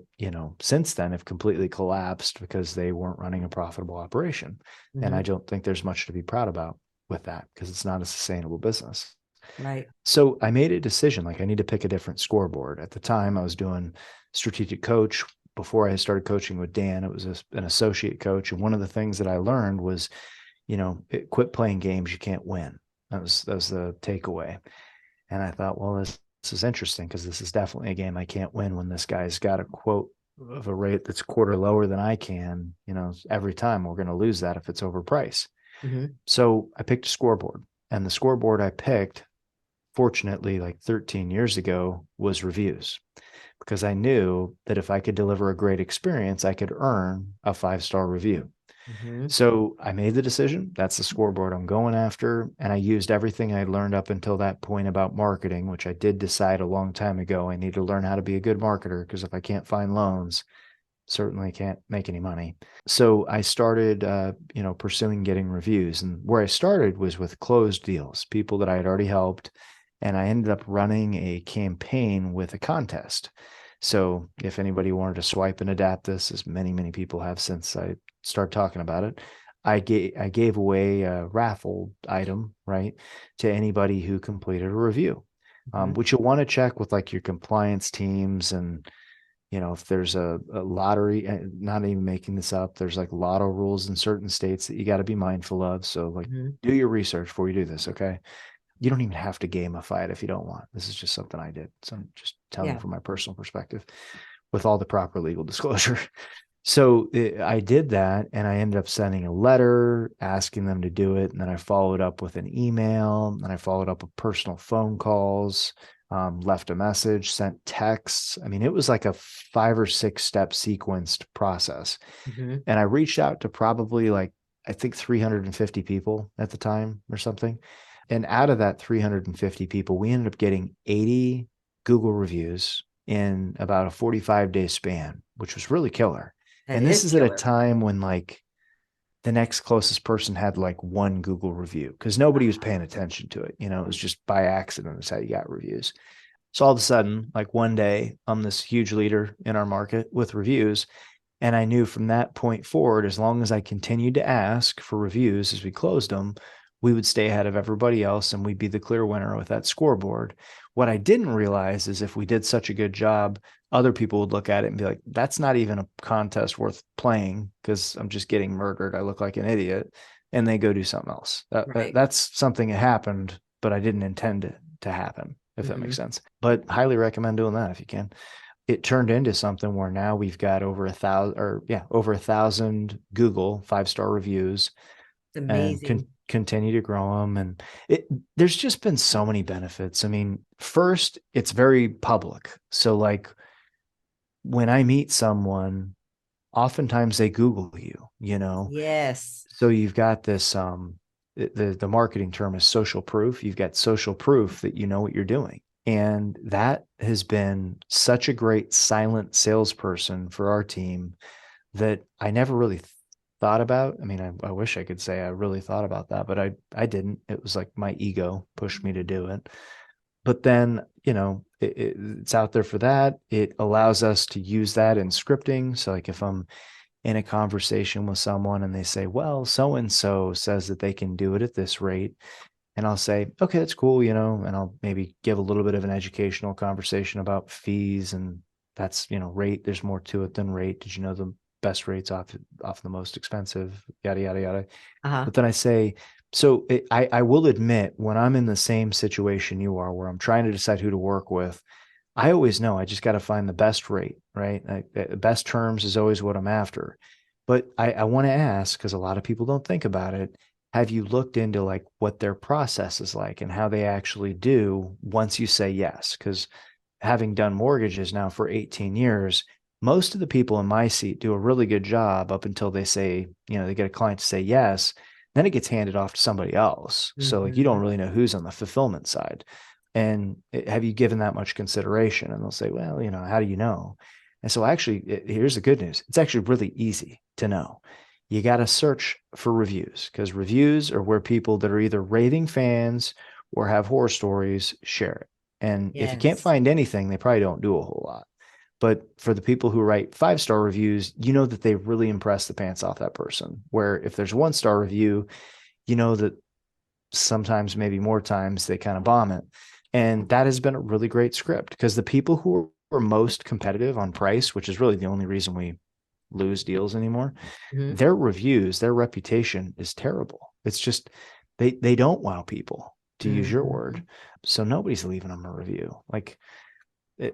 since then have completely collapsed because they weren't running a profitable operation. And I Mm-hmm. don't think there's much to be proud about with that, because it's not a sustainable business. Right. So I made a decision, like, I need to pick a different scoreboard. At the time, I was doing strategic coach. Before I started coaching with Dan, it was an associate coach. And one of the things that I learned was, quit playing games you can't win. That was the takeaway. And I thought, well, this is interesting, because this is definitely a game I can't win when this guy's got a quote of a rate that's quarter lower than I can. Every time we're going to lose that if it's overpriced. Mm-hmm. So I picked a scoreboard, and the scoreboard I picked, fortunately, like 13 years ago, was reviews, because I knew that if I could deliver a great experience, I could earn a 5-star review. Mm-hmm. So I made the decision. That's the scoreboard I'm going after. And I used everything I learned up until that point about marketing, which I did decide a long time ago. I need to learn how to be a good marketer, because if I can't find loans, certainly can't make any money. So I started, pursuing getting reviews. And where I started was with closed deals, people that I had already helped. And I ended up running a campaign with a contest. So if anybody wanted to swipe and adapt this, as many, many people have since I started talking about it, I gave away a raffle item, right, to anybody who completed a review, Mm-hmm. which you'll want to check with, like, your compliance teams. And, if there's a lottery, not even making this up, there's, like, lotto rules in certain states that you got to be mindful of. So, like, Mm-hmm. do your research before you do this. Okay. You don't even have to gamify it if you don't want. This is just something I did. So I'm just telling you Yeah. from my personal perspective with all the proper legal disclosure. So I did that, and I ended up sending a letter asking them to do it. And then I followed up with an email, and I followed up with personal phone calls, left a message, sent texts. I mean, it was like a 5 or 6 step sequenced process. Mm-hmm. And I reached out to probably, like, I think 350 people at the time or something. And out of that 350 people, we ended up getting 80 Google reviews in about a 45-day span, which was really killer. That And this is is at a killer. time when, like, the next closest person had, like, 1 Google review, because nobody was paying attention to it. It was just by accident. That's how you got reviews. So all of a sudden, like, one day, I'm this huge leader in our market with reviews. And I knew from that point forward, as long as I continued to ask for reviews as we closed them, we would stay ahead of everybody else and we'd be the clear winner with that scoreboard. What I didn't realize is, if we did such a good job, other people would look at it and be like, that's not even a contest worth playing, because I'm just getting murdered. I look like an idiot. and they go do something else. Right. That's something that happened, but I didn't intend it to happen, if that makes Mhm. sense. But highly recommend doing that if you can. It turned into something where now we've got over 1,000 Google 5-star reviews, It's and amazing. continue to grow them. And there's just been so many benefits. I mean, first, it's very public. So like when I meet someone, oftentimes they Google you, Yes. so you've got this, the marketing term is social proof. You've got social proof that you know what you're doing. And that has been such a great silent salesperson for our team that I never really thought about. I mean, I wish I could say I really thought about that, but I didn't. It was like my ego pushed me to do it. But then, it's out there for that. It allows us to use that in scripting. So like if I'm in a conversation with someone and they say, well, so and so says that they can do it at this rate, and I'll say, okay, that's cool, and I'll maybe give a little bit of an educational conversation about fees, and that's, rate. There's more to it than rate. Did you know the best rates off the most expensive, yada, yada, yada. Uh-huh. But then I say, so I will admit, when I'm in the same situation you are, where I'm trying to decide who to work with, I always know I just got to find the best rate, right? Best terms is always what I'm after. But I want to ask, because a lot of people don't think about it, have you looked into like what their process is like and how they actually do once you say yes? Because having done mortgages now for 18 years, most of the people in my seat do a really good job up until they say, they get a client to say yes. Then it gets handed off to somebody else. So like you don't Mhm. really know who's on the fulfillment side. And have you given that much consideration? And they'll say, well, how do you know? And so actually, here's the good news. It's actually really easy to know. You got to search for reviews, because reviews are where people that are either raving fans or have horror stories share it. And if you can't Yes. find anything, they probably don't do a whole lot. But for the people who write 5-star reviews, you know that they really impressed the pants off that person. Where if there's 1-star review, you know that sometimes, maybe more times, they kind of bomb it. And that has been a really great script, because the people who are most competitive on price, which is really the only reason we lose deals anymore, Mhm. their reviews, their reputation is terrible. It's just they don't wow people, to use your word. Mhm. So nobody's leaving them a review. Like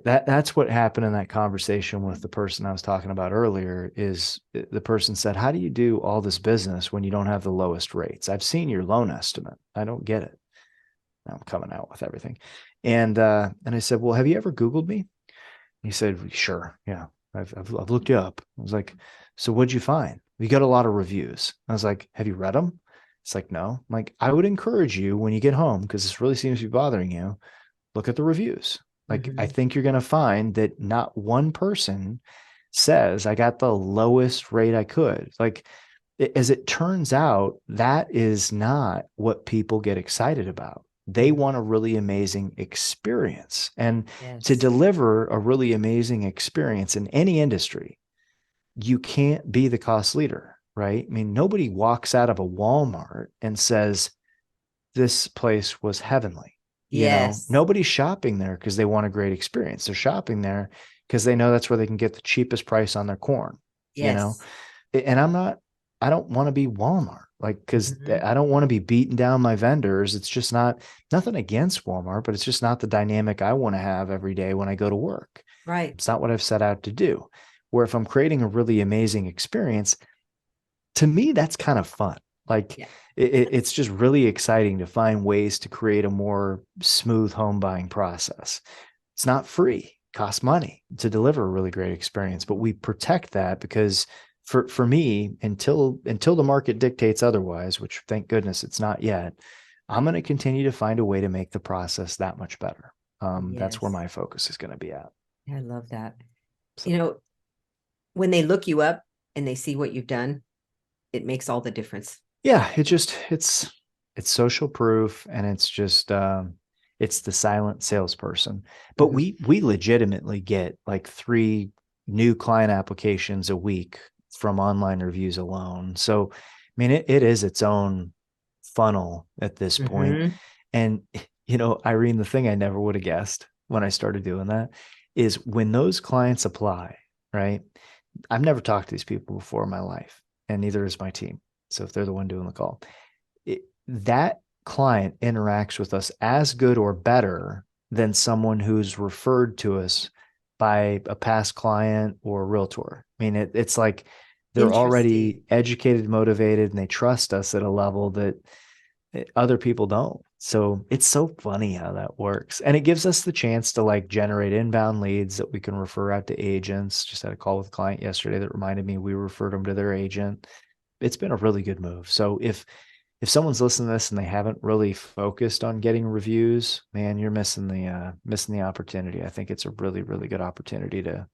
that's what happened in that conversation with the person I was talking about earlier. Is the person said, how do you do all this business when you don't have the lowest rates? I've seen your loan estimate. I don't get it. I'm coming out with everything. And I said, well, have you ever Googled me? He said, sure. Yeah. I've looked you up. I was like, so what'd you find? You got a lot of reviews. I was like, have you read them? It's like, no. I'm like, I would encourage you, when you get home, because this really seems to be bothering you, look at the reviews. Like, I Mhm. think you're going to find that not one person says I got the lowest rate I could. Like, as it turns out, that is not what people get excited about. They Mhm. want a really amazing experience. And to Yes. deliver a really amazing experience in any industry, you can't be the cost leader, right? I mean, nobody walks out of a Walmart and says, this place was heavenly. Yes. Nobody's shopping there because they want a great experience. They're shopping there because they know that's where they can get the cheapest price on their corn, you know? Yes. And I don't want to be Walmart, like, because Mhm. I don't want to be beating down my vendors. It's just not, nothing against Walmart, but it's just not the dynamic I want to have every day when I go to work. Right. It's not what I've set out to do. Where if I'm creating a really amazing experience, to me, that's kind of fun. Like Yeah. it's just really exciting to find ways to create a more smooth home buying process. It's not free, it costs money to deliver a really great experience, but we protect that because for me, until the market dictates otherwise, which thank goodness it's not yet, I'm going to continue to find a way to make the process that much better. That's where Yes. my focus is going to be at. I love that. So You know, when they look you up and they see what you've done, it makes all the difference. yeah, it's social proof, and it's just it's the silent salesperson. But Mhm. we legitimately get like 3 new client applications a week from online reviews alone. So I mean, it is its own funnel at this point. Mhm. And Irene, the thing I never would have guessed when I started doing that is when those clients apply, right? I've never talked to these people before in my life, and neither is my team. So if they're the one doing the call, that client interacts with us as good or better than someone who's referred to us by a past client or realtor. I mean, it's like they're Interesting. already educated, motivated, and they trust us at a level that other people don't. So it's so funny how that works. And it gives us the chance to like generate inbound leads that we can refer out to agents. Just had a call with a client yesterday that reminded me we referred them to their agent. It's been a really good move. So if someone's listening to this and they haven't really focused on getting reviews, man, you're missing the opportunity. I think it's a really, really good opportunity to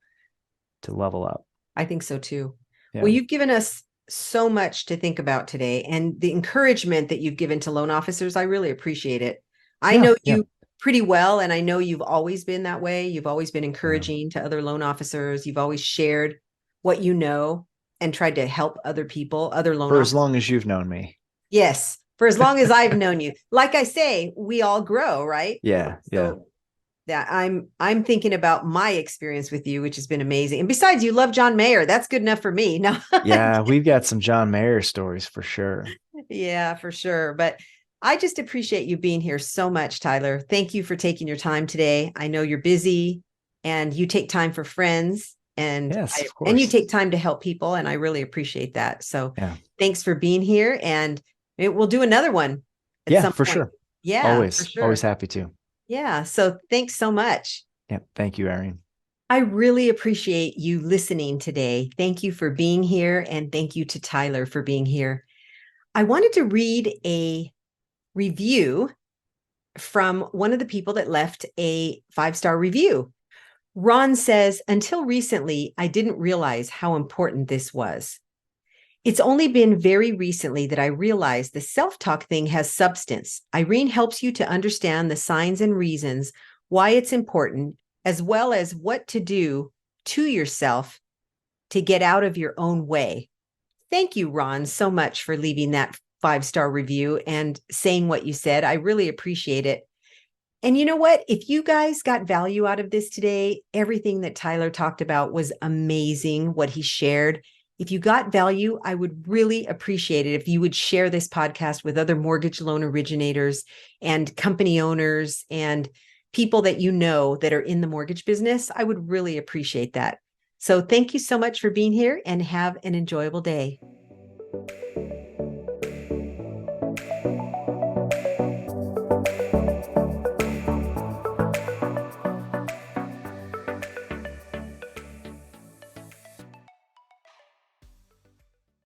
level up. I think so too. Yeah. Well, you've given us so much to think about today, and the encouragement that you've given to loan officers, I really appreciate it. I know you pretty well, and I know you've always been that way. You've always been encouraging to other loan officers. You've always shared what you know and tried to help other people, other loan For officers. as long as you've known me. Yes, for as long as I've known you. Like I say, we all grow, right? Yeah. So yeah, I'm thinking about my experience with you, which has been amazing. And besides, you love John Mayer. That's good enough for me. No. Yeah, we've got some John Mayer stories for sure. Yeah, for sure. But I just appreciate you being here so much, Tyler. Thank you for taking your time today. I know you're busy and you take time for friends, and Yes, of and you course. take time to help people, and I really appreciate that. So Yeah. thanks for being here, and we'll do another one at Yeah, some for point. sure. Yeah, for Always sure. happy to. Yeah. So thanks so much. Yeah. Thank you, Erin. I really appreciate you listening today. Thank you for being here, and thank you to Tyler for being here. I wanted to read a review from one of the people that left a 5-star review. Ron says, until recently, I didn't realize how important this was. It's only been very recently that I realized the self-talk thing has substance. Irene helps you to understand the signs and reasons why it's important, as well as what to do to yourself to get out of your own way. Thank you, Ron, so much for leaving that 5-star review and saying what you said. I really appreciate it. And you know what? If you guys got value out of this today, everything that Tyler talked about was amazing, what he shared. If you got value, I would really appreciate it if you would share this podcast with other mortgage loan originators and company owners and people that you know that are in the mortgage business. I would really appreciate that. So thank you so much for being here, and have an enjoyable day.